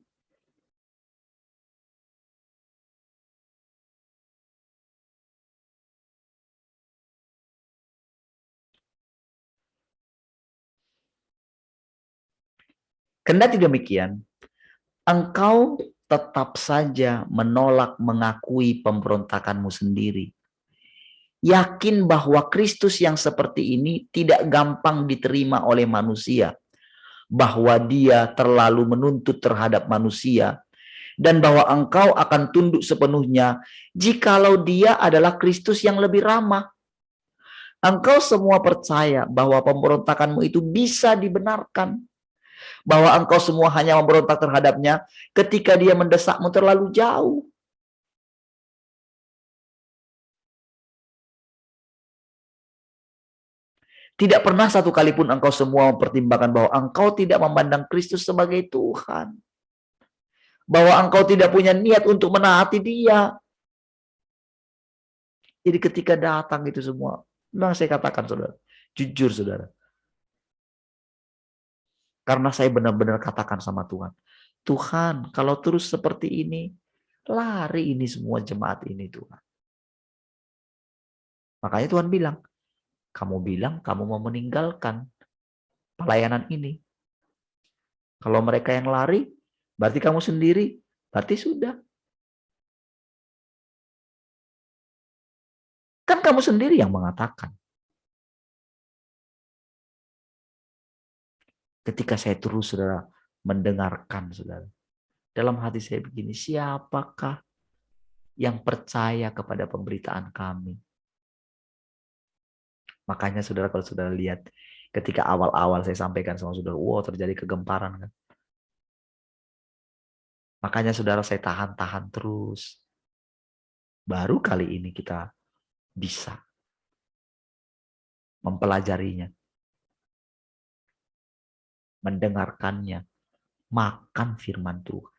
Speaker 1: Kendati demikian, engkau tetap saja menolak mengakui pemberontakanmu sendiri. Yakin bahwa Kristus yang seperti ini tidak gampang diterima oleh manusia. Bahwa dia terlalu menuntut terhadap manusia. Dan bahwa engkau akan tunduk sepenuhnya jikalau dia adalah Kristus yang lebih ramah. Engkau semua percaya bahwa pemberontakanmu itu bisa dibenarkan. Bahwa engkau semua hanya memberontak terhadapnya ketika dia mendesakmu terlalu jauh. Tidak pernah satu kali pun engkau semua mempertimbangkan bahwa engkau tidak memandang Kristus sebagai Tuhan. Bahwa engkau tidak punya niat untuk menaati dia. Jadi ketika datang itu semua, memang saya katakan saudara, jujur saudara. Karena saya benar-benar katakan sama Tuhan, Tuhan kalau terus seperti ini, lari ini semua jemaat ini Tuhan. Makanya Tuhan bilang kamu mau meninggalkan pelayanan ini. Kalau mereka yang lari, berarti kamu sendiri, berarti sudah. Kan kamu sendiri yang mengatakan. Ketika saya terus saudara mendengarkan saudara, dalam hati saya begini, siapakah yang percaya kepada pemberitaan kami? Makanya saudara kalau saudara lihat ketika awal-awal saya sampaikan sama saudara, wow terjadi kegemparan kan. Makanya saudara saya tahan-tahan terus. Baru kali ini kita bisa mempelajarinya. Mendengarkannya. Makan firman Tuhan.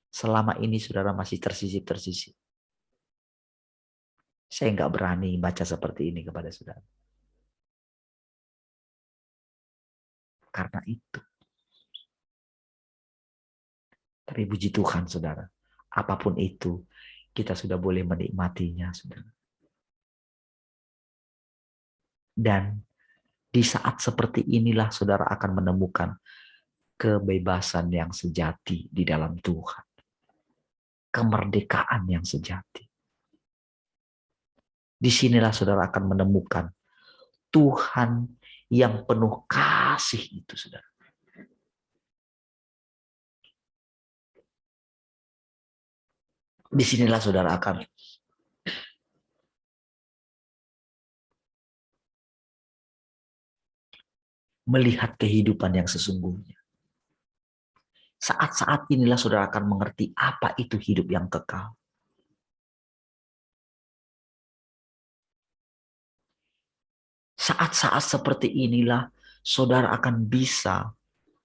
Speaker 1: Selama ini saudara masih tersisip-tersisip. Saya nggak berani baca seperti ini kepada saudara. Karena itu. Tapi puji Tuhan saudara. Apapun itu, kita sudah boleh menikmatinya saudara. Dan di saat seperti inilah saudara akan menemukan kebebasan yang sejati di dalam Tuhan. Kemerdekaan yang sejati. Disinilah saudara akan menemukan Tuhan yang penuh kasih itu saudara. Disinilah saudara akan melihat kehidupan yang sesungguhnya. Saat-saat inilah saudara akan mengerti apa itu hidup yang kekal. Saat-saat seperti inilah saudara akan bisa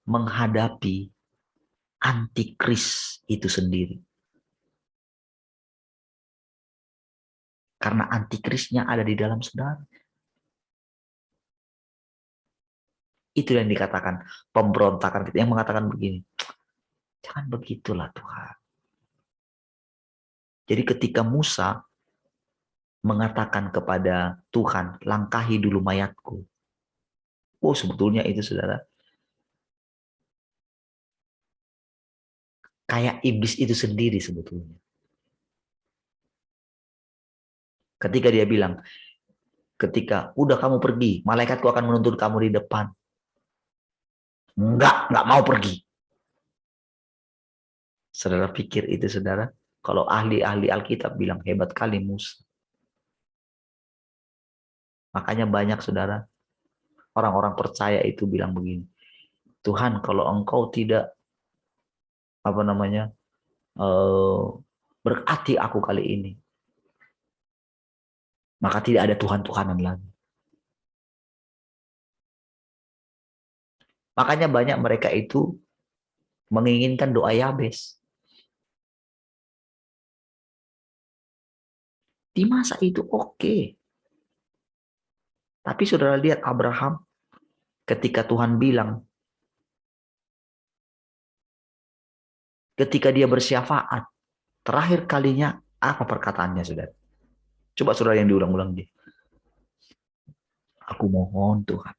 Speaker 1: menghadapi antikris itu sendiri. Karena antikrisnya ada di dalam saudara. Itu yang dikatakan pemberontakan kita. Yang mengatakan begini, jangan begitulah Tuhan. Jadi ketika Musa mengatakan kepada Tuhan, langkahi dulu mayatku. Oh sebetulnya itu saudara. Kayak iblis itu sendiri sebetulnya. Ketika dia bilang, ketika udah kamu pergi, malaikatku akan menuntun kamu di depan. Enggak mau pergi. Saudara pikir itu saudara? Kalau ahli-ahli Alkitab bilang hebat kali Musa. Makanya banyak saudara, orang-orang percaya itu bilang begini, Tuhan kalau engkau tidak berkati aku kali ini, maka tidak ada Tuhan-Tuhanan lagi. Makanya banyak mereka itu menginginkan doa Yabes. Di masa itu oke. Tapi saudara lihat Abraham ketika Tuhan bilang, ketika dia bersyafaat, terakhir kalinya apa perkataannya saudara? Coba saudara yang diulang-ulang dia. Aku mohon Tuhan.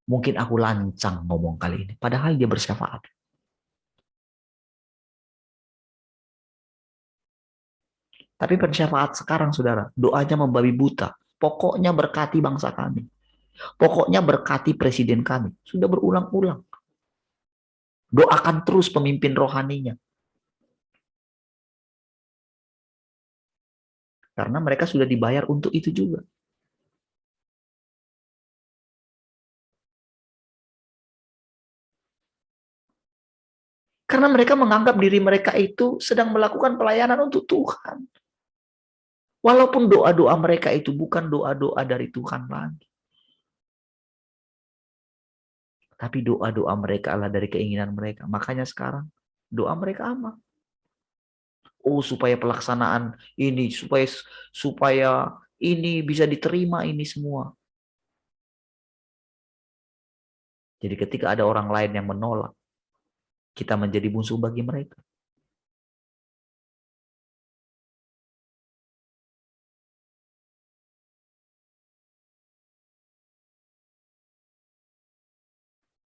Speaker 1: Mungkin aku lancang ngomong kali ini. Padahal dia bersyafaat. Tapi bersyafaat sekarang saudara, doanya membabi buta. Pokoknya berkati bangsa kami. Pokoknya berkati presiden kami. Sudah berulang-ulang. Doakan terus pemimpin rohaninya. Karena mereka sudah dibayar untuk itu juga. Karena mereka menganggap diri mereka itu sedang melakukan pelayanan untuk Tuhan. Walaupun doa-doa mereka itu bukan doa-doa dari Tuhan lagi. Tapi doa-doa mereka adalah dari keinginan mereka. Makanya sekarang doa mereka apa? Oh, supaya pelaksanaan ini, supaya ini bisa diterima ini semua. Jadi ketika ada orang lain yang menolak, kita menjadi musuh bagi mereka.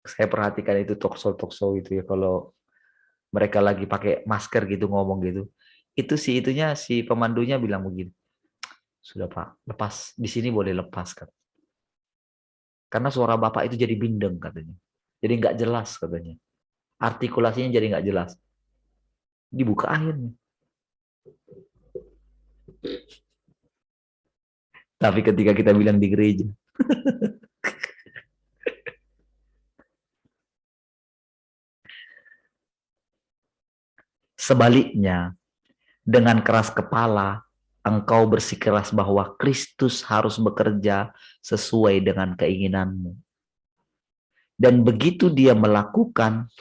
Speaker 1: Saya perhatikan itu talk show itu ya, kalau mereka lagi pakai masker gitu ngomong gitu. Itu si pemandunya bilang begini. Sudah Pak, lepas. Di sini boleh lepas kan. Karena suara Bapak itu jadi bindeng katanya. Jadi nggak jelas katanya. Artikulasinya jadi nggak jelas. Dibuka akhirnya. Tapi ketika kita bilang di gereja, sebaliknya, dengan keras kepala, engkau bersikeras bahwa Kristus harus bekerja sesuai dengan keinginanmu. Dan begitu dia melakukan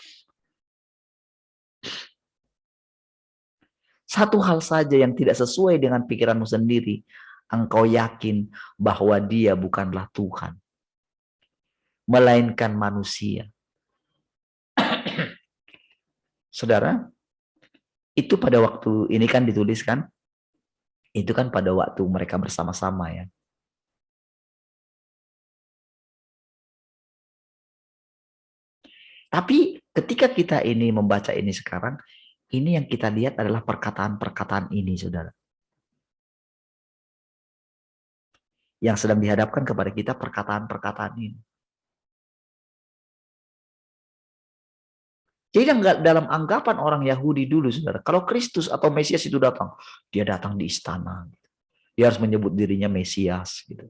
Speaker 1: satu hal saja yang tidak sesuai dengan pikiranmu sendiri, engkau yakin bahwa dia bukanlah Tuhan, melainkan manusia. Saudara, itu pada waktu ini kan dituliskan, itu kan pada waktu mereka bersama-sama ya. Tapi ketika kita ini membaca ini sekarang, ini yang kita lihat adalah perkataan-perkataan ini, saudara. Yang sedang dihadapkan kepada kita perkataan-perkataan ini. Jadi dalam anggapan orang Yahudi dulu, saudara, kalau Kristus atau Mesias itu datang, dia datang di istana. Dia harus menyebut dirinya Mesias. Gitu.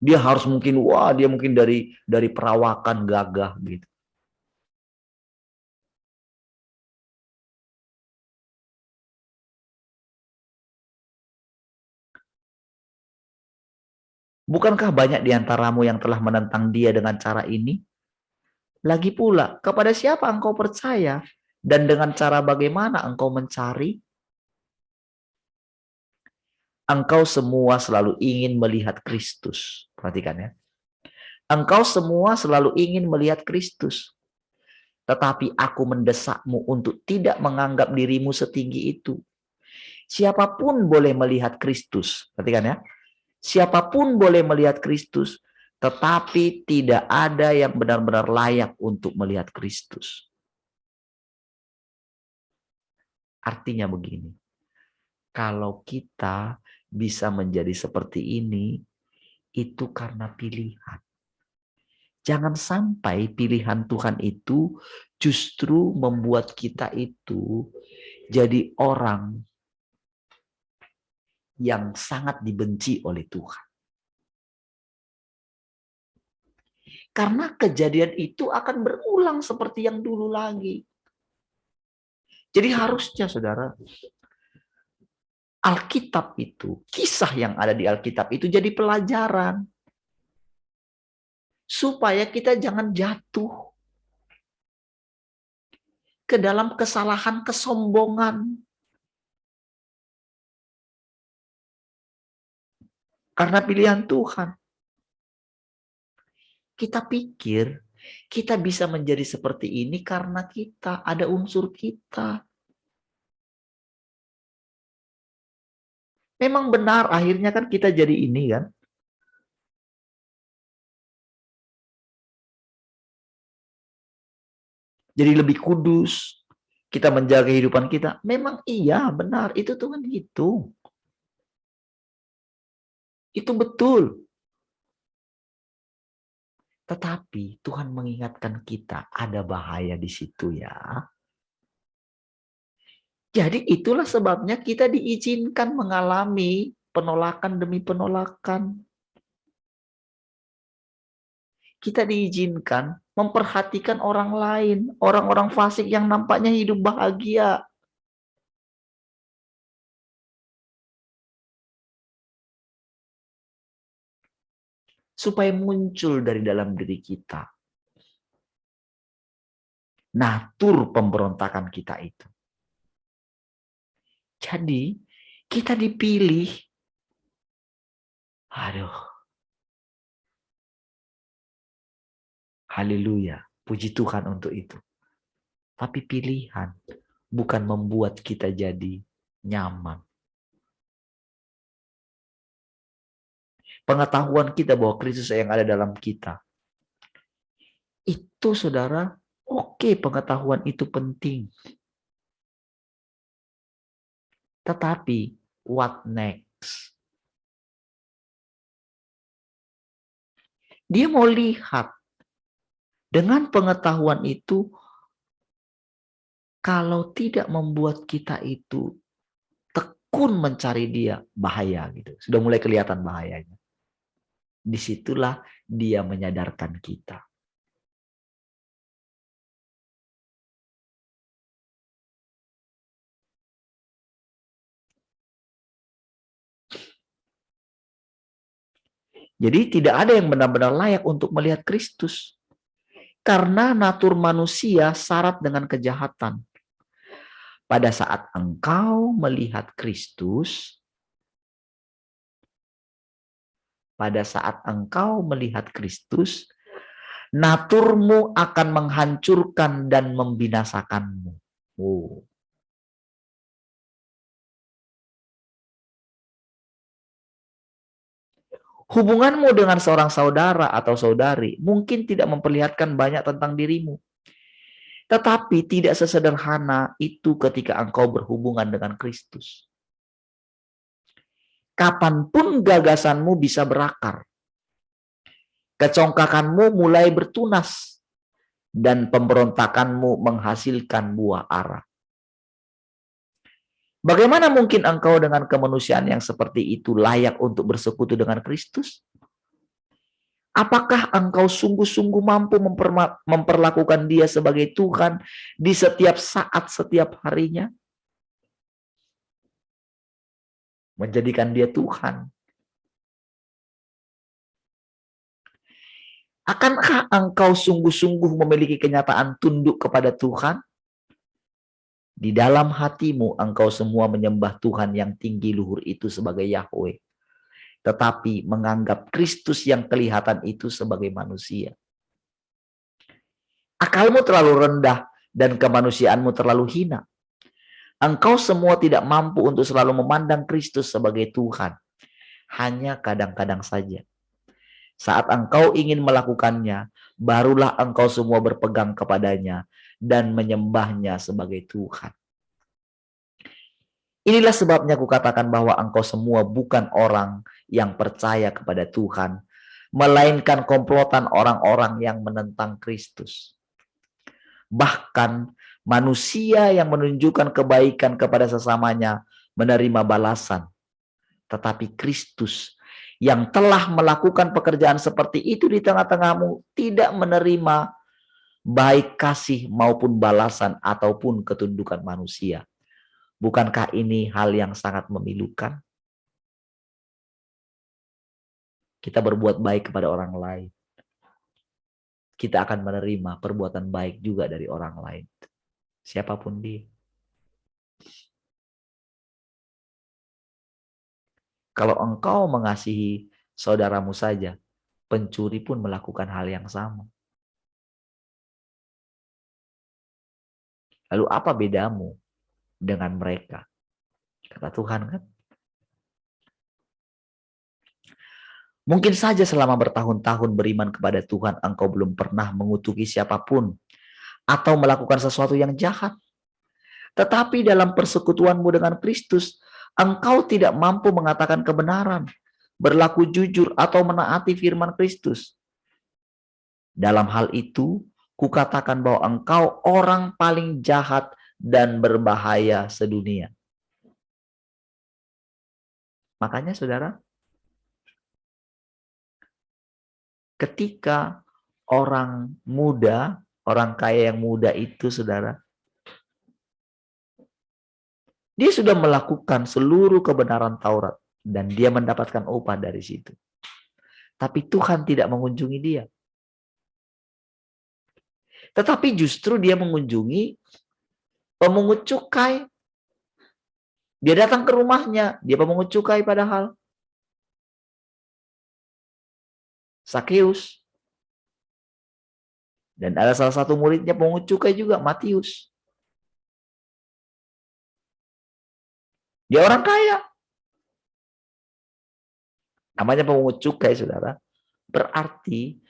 Speaker 1: Dia harus mungkin, dia mungkin dari perawakan gagah gitu. Bukankah banyak di antaramu yang telah menentang dia dengan cara ini? Lagi pula, kepada siapa engkau percaya? Dan dengan cara bagaimana engkau mencari? Engkau semua selalu ingin melihat Kristus. Perhatikan ya. Engkau semua selalu ingin melihat Kristus. Tetapi aku mendesakmu untuk tidak menganggap dirimu setinggi itu. Siapapun boleh melihat Kristus. Perhatikan ya. Siapapun boleh melihat Kristus. Tetapi tidak ada yang benar-benar layak untuk melihat Kristus. Artinya begini. Kalau kita bisa menjadi seperti ini, itu karena pilihan. Jangan sampai pilihan Tuhan itu justru membuat kita itu jadi orang yang sangat dibenci oleh Tuhan. Karena kejadian itu akan berulang seperti yang dulu lagi. Jadi harusnya saudara, Alkitab itu, kisah yang ada di Alkitab itu jadi pelajaran. Supaya kita jangan jatuh ke dalam kesalahan kesombongan. Karena pilihan Tuhan. Kita pikir kita bisa menjadi seperti ini karena kita ada unsur kita. Memang benar akhirnya kan kita jadi ini kan. Jadi lebih kudus. Kita menjaga kehidupan kita. Memang iya benar itu Tuhan gitu. Itu betul. Tetapi Tuhan mengingatkan kita ada bahaya di situ ya. Jadi itulah sebabnya kita diizinkan mengalami penolakan demi penolakan. Kita diizinkan memperhatikan orang lain, orang-orang fasik yang nampaknya hidup bahagia. Supaya muncul dari dalam diri kita natur pemberontakan kita itu. Jadi kita dipilih. Aduh. Haleluya. Puji Tuhan untuk itu. Tapi pilihan bukan membuat kita jadi nyaman. Pengetahuan kita bahwa Kristus yang ada dalam kita. Itu saudara, oke, pengetahuan itu penting. Tetapi what next? Dia mau lihat dengan pengetahuan itu, kalau tidak membuat kita itu tekun mencari dia, bahaya gitu. Sudah mulai kelihatan bahayanya. Disitulah dia menyadarkan kita. Jadi tidak ada yang benar-benar layak untuk melihat Kristus. Karena natur manusia syarat dengan kejahatan. Pada saat engkau melihat Kristus, naturmu akan menghancurkan dan membinasakanmu. Oh. Hubunganmu dengan seorang saudara atau saudari mungkin tidak memperlihatkan banyak tentang dirimu. Tetapi tidak sesederhana itu ketika engkau berhubungan dengan Kristus. Kapanpun gagasanmu bisa berakar. Kecongkakanmu mulai bertunas. Dan pemberontakanmu menghasilkan buah ara. Bagaimana mungkin engkau dengan kemanusiaan yang seperti itu layak untuk bersekutu dengan Kristus? Apakah engkau sungguh-sungguh mampu memperlakukan dia sebagai Tuhan di setiap saat, setiap harinya? Menjadikan dia Tuhan. Akankah engkau sungguh-sungguh memiliki kenyataan tunduk kepada Tuhan? Di dalam hatimu engkau semua menyembah Tuhan yang tinggi luhur itu sebagai Yahweh. Tetapi menganggap Kristus yang kelihatan itu sebagai manusia. Akalmu terlalu rendah dan kemanusiaanmu terlalu hina. Engkau semua tidak mampu untuk selalu memandang Kristus sebagai Tuhan. Hanya kadang-kadang saja. Saat engkau ingin melakukannya, barulah engkau semua berpegang kepadanya dan menyembahnya sebagai Tuhan. Inilah sebabnya kukatakan bahwa engkau semua bukan orang yang percaya kepada Tuhan, melainkan komplotan orang-orang yang menentang Kristus. Bahkan manusia yang menunjukkan kebaikan kepada sesamanya menerima balasan. Tetapi Kristus yang telah melakukan pekerjaan seperti itu di tengah-tengahmu tidak menerima baik kasih maupun balasan ataupun ketundukan manusia. Bukankah ini hal yang sangat memilukan? Kita berbuat baik kepada orang lain, kita akan menerima perbuatan baik juga dari orang lain, siapapun dia. Kalau engkau mengasihi saudaramu saja, pencuri pun melakukan hal yang sama. Lalu apa bedamu dengan mereka? Kata Tuhan kan? Mungkin saja selama bertahun-tahun beriman kepada Tuhan, engkau belum pernah mengutuki siapapun atau melakukan sesuatu yang jahat. Tetapi dalam persekutuanmu dengan Kristus, engkau tidak mampu mengatakan kebenaran, berlaku jujur, atau menaati firman Kristus. Dalam hal itu, kukatakan bahwa engkau orang paling jahat dan berbahaya sedunia. Makanya saudara, ketika orang muda, orang kaya yang muda itu saudara, dia sudah melakukan seluruh kebenaran Taurat dan dia mendapatkan upah dari situ. Tapi Tuhan tidak mengunjungi dia. Tetapi justru dia mengunjungi pemungut cukai. Dia datang ke rumahnya, dia pemungut cukai padahal. Sakeus. Dan ada salah satu muridnya pemungut cukai juga, Matius. Dia orang kaya. Namanya pemungut cukai, saudara. Berarti,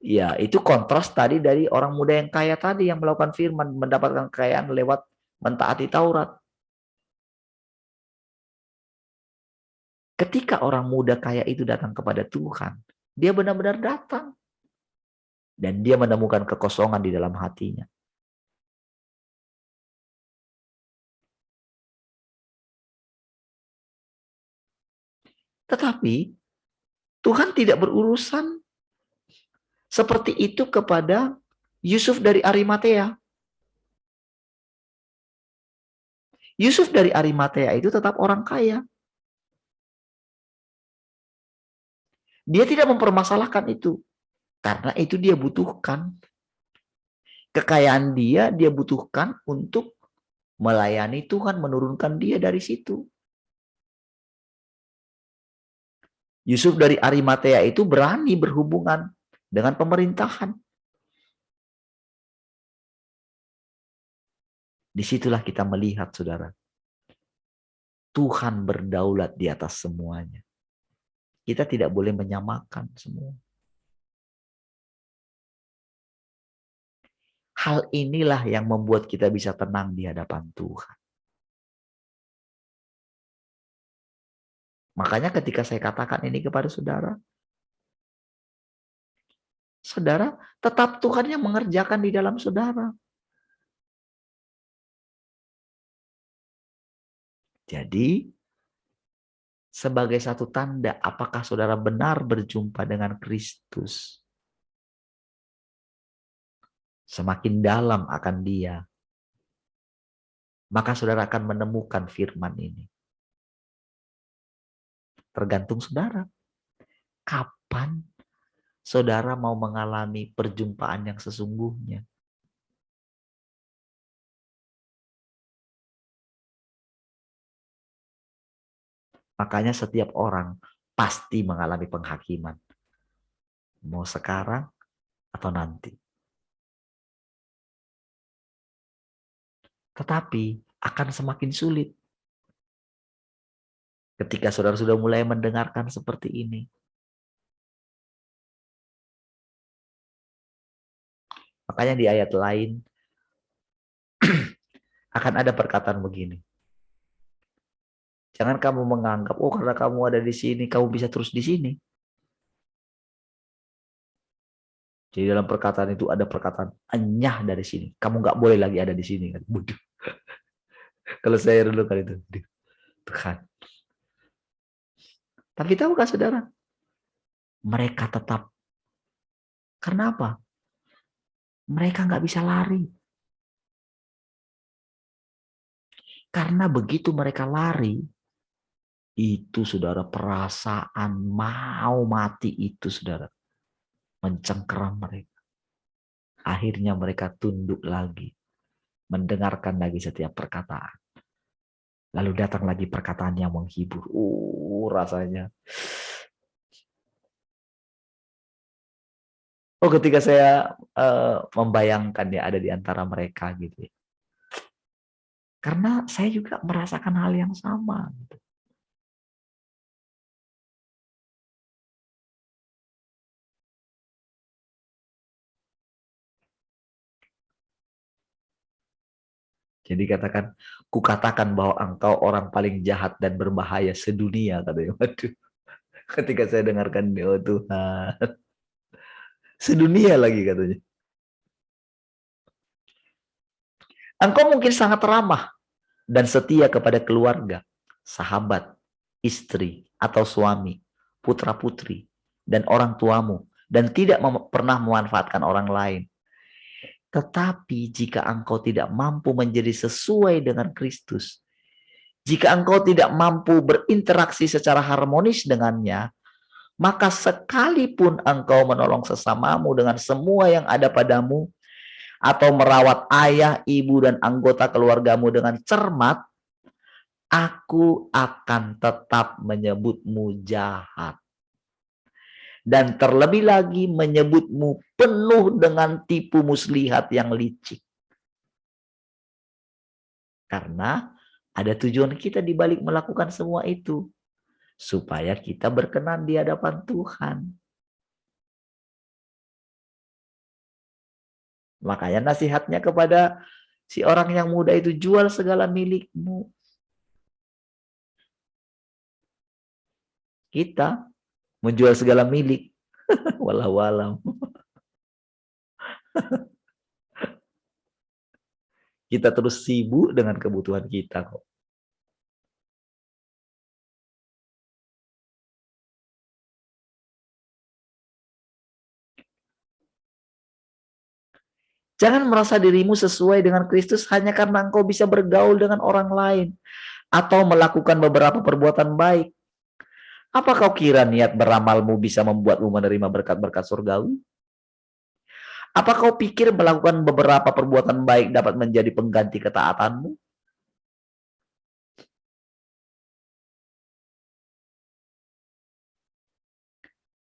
Speaker 1: ya itu kontras tadi dari orang muda yang kaya tadi yang melakukan firman, mendapatkan kekayaan lewat mentaati Taurat. Ketika orang muda kaya itu datang kepada Tuhan, dia benar-benar datang. Dan dia menemukan kekosongan di dalam hatinya. Tetapi Tuhan tidak berurusan seperti itu kepada Yusuf dari Arimatea. Yusuf dari Arimatea itu tetap orang kaya. Dia tidak mempermasalahkan itu. Karena itu dia butuhkan. Kekayaan dia butuhkan untuk melayani Tuhan, menurunkan dia dari situ. Yusuf dari Arimatea itu berani berhubungan dengan pemerintahan. Disitulah kita melihat, saudara, Tuhan berdaulat di atas semuanya. Kita tidak boleh menyamakan semua. Hal inilah yang membuat kita bisa tenang di hadapan Tuhan. Makanya ketika saya katakan ini kepada saudara, saudara tetap Tuhan yang mengerjakan di dalam saudara. Jadi, sebagai satu tanda apakah saudara benar berjumpa dengan Kristus, semakin dalam akan Dia, maka saudara akan menemukan firman ini. Tergantung saudara. Kapan saudara mau mengalami perjumpaan yang sesungguhnya? Makanya setiap orang pasti mengalami penghakiman. Mau sekarang atau nanti. Tetapi akan semakin sulit ketika saudara sudah mulai mendengarkan seperti ini. Makanya di ayat lain akan ada perkataan begini. Jangan kamu menganggap, oh karena kamu ada di sini, kamu bisa terus di sini. Jadi dalam perkataan itu ada perkataan enyah dari sini. Kamu nggak boleh lagi ada di sini kan. Buduh. Kalau saya dulu kali itu, Tuhan. Tapi tahukah saudara, mereka tetap. Karena apa? Mereka nggak bisa lari. Karena begitu mereka lari, itu saudara perasaan mau mati itu saudara mencengkeram mereka. Akhirnya mereka tunduk lagi, mendengarkan lagi setiap perkataan. Lalu datang lagi perkataan yang menghibur. Rasanya. Oh, ketika saya membayangkan ya ada di antara mereka gitu ya. Karena saya juga merasakan hal yang sama gitu. Jadi kukatakan bahwa engkau orang paling jahat dan berbahaya sedunia katanya. Waduh. Ketika saya dengarkan oh Tuhan. Sedunia lagi katanya. Engkau mungkin sangat ramah dan setia kepada keluarga, sahabat, istri atau suami, putra-putri, dan orang tuamu, dan tidak pernah memanfaatkan orang lain. Tetapi jika engkau tidak mampu menjadi sesuai dengan Kristus, jika engkau tidak mampu berinteraksi secara harmonis dengannya, maka sekalipun engkau menolong sesamamu dengan semua yang ada padamu, atau merawat ayah, ibu, dan anggota keluargamu dengan cermat, aku akan tetap menyebutmu jahat. Dan terlebih lagi menyebutmu penuh dengan tipu muslihat yang licik. Karena ada tujuan kita di balik melakukan semua itu. Supaya kita berkenan di hadapan Tuhan. Makanya nasihatnya kepada si orang yang muda itu, jual segala milikmu. Kita menjual segala milik. Walau-walau. Kita terus sibuk dengan kebutuhan kita kok. Jangan merasa dirimu sesuai dengan Kristus hanya karena engkau bisa bergaul dengan orang lain atau melakukan beberapa perbuatan baik. Apa kau kira niat beramalmu bisa membuatmu menerima berkat-berkat surgawi? Apa kau pikir melakukan beberapa perbuatan baik dapat menjadi pengganti ketaatanmu?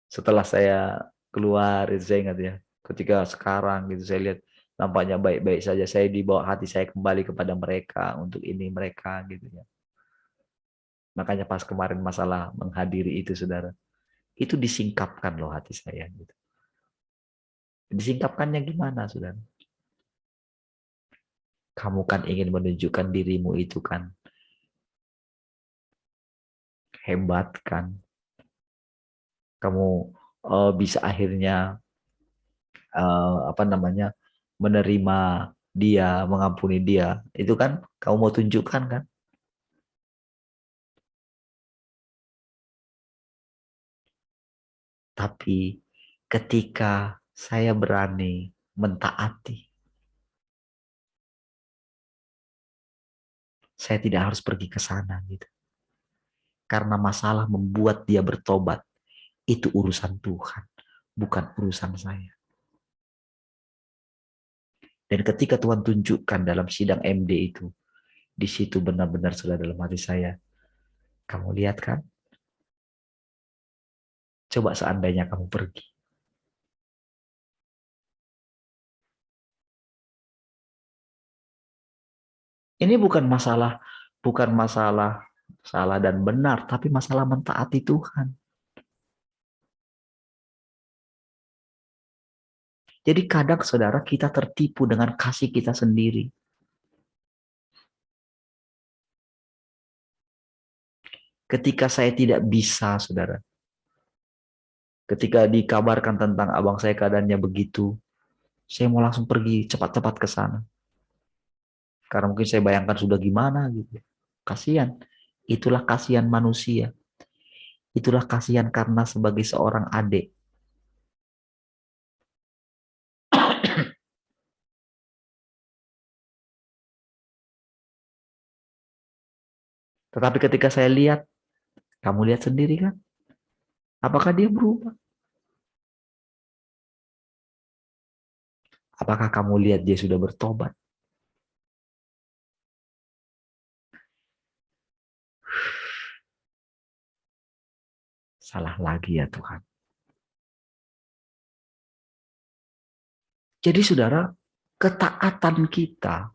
Speaker 1: Setelah saya keluar, itu saya ingat ya, ketika sekarang gitu saya lihat nampaknya baik-baik saja, saya dibawa hati saya kembali kepada mereka untuk ini mereka gitu ya. Makanya pas kemarin masalah menghadiri itu saudara, itu disingkapkan loh hati saya gitu. Disingkapkannya gimana saudara? Kamu kan ingin menunjukkan dirimu itu kan hebat kan. Kamu bisa akhirnya menerima dia, mengampuni dia. Itu kan kamu mau tunjukkan kan? Tapi ketika saya berani mentaati, saya tidak harus pergi ke sana gitu. Karena masalah membuat dia bertobat, itu urusan Tuhan, bukan urusan saya. Dan ketika Tuhan tunjukkan dalam sidang MD itu, di situ benar-benar sudah dalam hati saya, kamu lihat kan? Coba seandainya kamu pergi. Ini bukan masalah salah dan benar, tapi masalah mentaati Tuhan. Jadi kadang saudara kita tertipu dengan kasih kita sendiri. Ketika saya tidak bisa, saudara. Ketika dikabarkan tentang abang saya keadaannya begitu, saya mau langsung pergi cepat-cepat ke sana. Karena mungkin saya bayangkan sudah gimana gitu. Kasihan. Itulah kasihan manusia. Itulah kasihan karena sebagai seorang adik. Tetapi ketika saya lihat, kamu lihat sendiri kan? Apakah dia berubah? Apakah kamu lihat dia sudah bertobat? Salah lagi ya Tuhan. Jadi saudara, ketaatan kita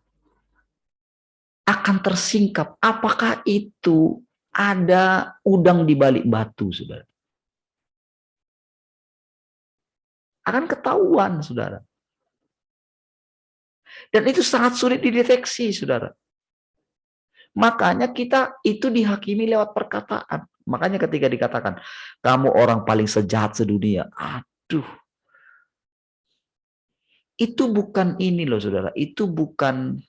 Speaker 1: akan tersingkap. Apakah itu ada udang di balik batu, saudara? Akan ketahuan, saudara. Dan itu sangat sulit dideteksi, saudara. Makanya kita itu dihakimi lewat perkataan. Makanya ketika dikatakan, kamu orang paling sejahat sedunia. Aduh. Itu bukan ini loh, saudara. Itu bukan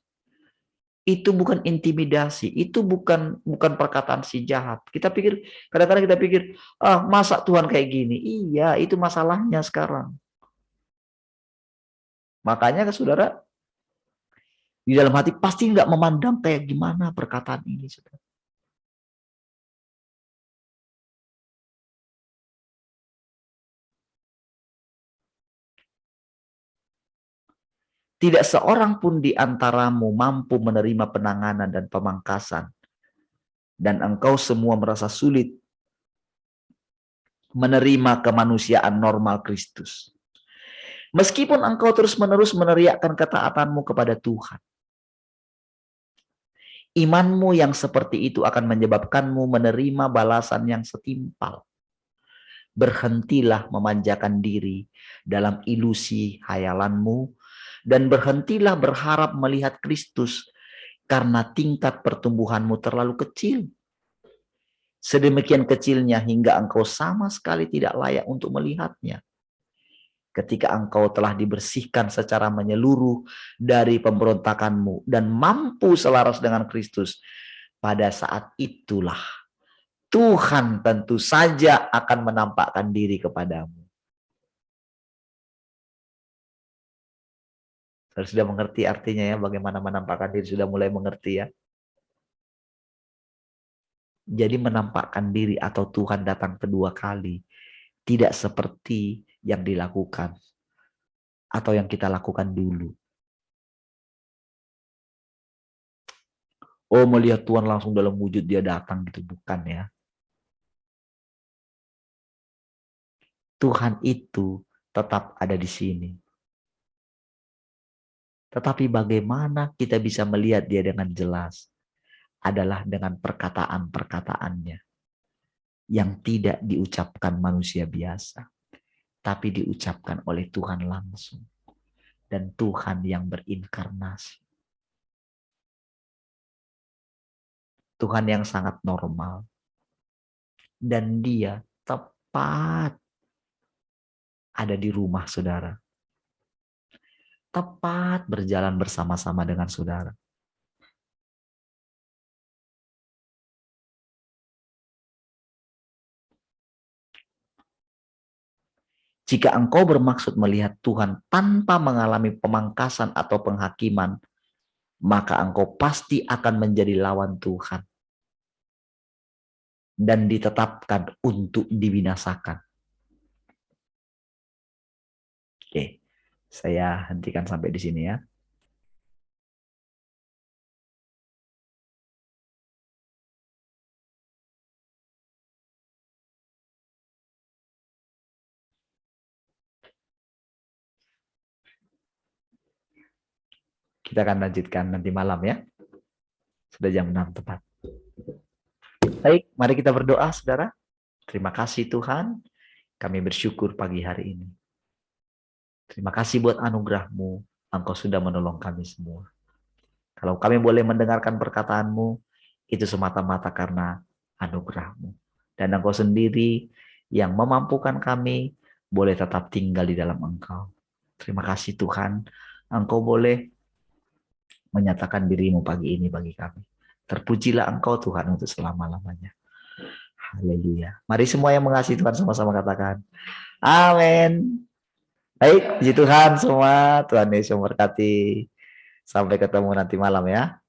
Speaker 1: intimidasi, itu bukan perkataan si jahat. Kita pikir, kadang-kadang kita pikir, masa Tuhan kayak gini? Iya, itu masalahnya sekarang. Makanya saudara, di dalam hati pasti nggak memandang kayak gimana perkataan ini, saudara. Tidak seorang pun di antaramu mampu menerima penanganan dan pemangkasan, dan engkau semua merasa sulit menerima kemanusiaan normal Kristus. Meskipun engkau terus-menerus meneriakkan ketaatanmu kepada Tuhan. Imanmu yang seperti itu akan menyebabkanmu menerima balasan yang setimpal. Berhentilah memanjakan diri dalam ilusi hayalanmu, dan berhentilah berharap melihat Kristus karena tingkat pertumbuhanmu terlalu kecil. Sedemikian kecilnya hingga engkau sama sekali tidak layak untuk melihatnya. Ketika engkau telah dibersihkan secara menyeluruh dari pemberontakanmu dan mampu selaras dengan Kristus, pada saat itulah Tuhan tentu saja akan menampakkan diri kepadamu. Sudah mengerti artinya ya, bagaimana menampakkan diri, sudah mulai mengerti ya. Jadi menampakkan diri atau Tuhan datang kedua kali tidak seperti yang dilakukan atau yang kita lakukan dulu. Oh, melihat Tuhan langsung dalam wujud dia datang gitu, bukan ya. Tuhan itu tetap ada di sini. Tetapi bagaimana kita bisa melihat dia dengan jelas adalah dengan perkataan-perkataannya yang tidak diucapkan manusia biasa, tapi diucapkan oleh Tuhan langsung. Dan Tuhan yang berinkarnasi. Tuhan yang sangat normal. Dan dia tepat ada di rumah saudara. Tepat berjalan bersama-sama dengan saudara. Jika engkau bermaksud melihat Tuhan tanpa mengalami pemangkasan atau penghakiman, maka engkau pasti akan menjadi lawan Tuhan dan ditetapkan untuk dibinasakan. Oke, saya hentikan sampai di sini ya. Kita akan lanjutkan nanti malam ya. Sudah jam 6 tepat. Baik, mari kita berdoa saudara. Terima kasih Tuhan, kami bersyukur pagi hari ini. Terima kasih buat anugerah-Mu, Engkau sudah menolong kami semua. Kalau kami boleh mendengarkan perkataan-Mu, itu semata-mata karena anugerah-Mu. Dan Engkau sendiri yang memampukan kami boleh tetap tinggal di dalam Engkau. Terima kasih Tuhan, Engkau boleh menyatakan diri-Mu pagi ini bagi kami. Terpujilah Engkau Tuhan untuk selama-lamanya. Haleluya. Mari semua yang mengasihi Tuhan sama-sama katakan, amin. Baik, puji Tuhan semua. Tuhan Yesus memberkati. Sampai ketemu nanti malam ya.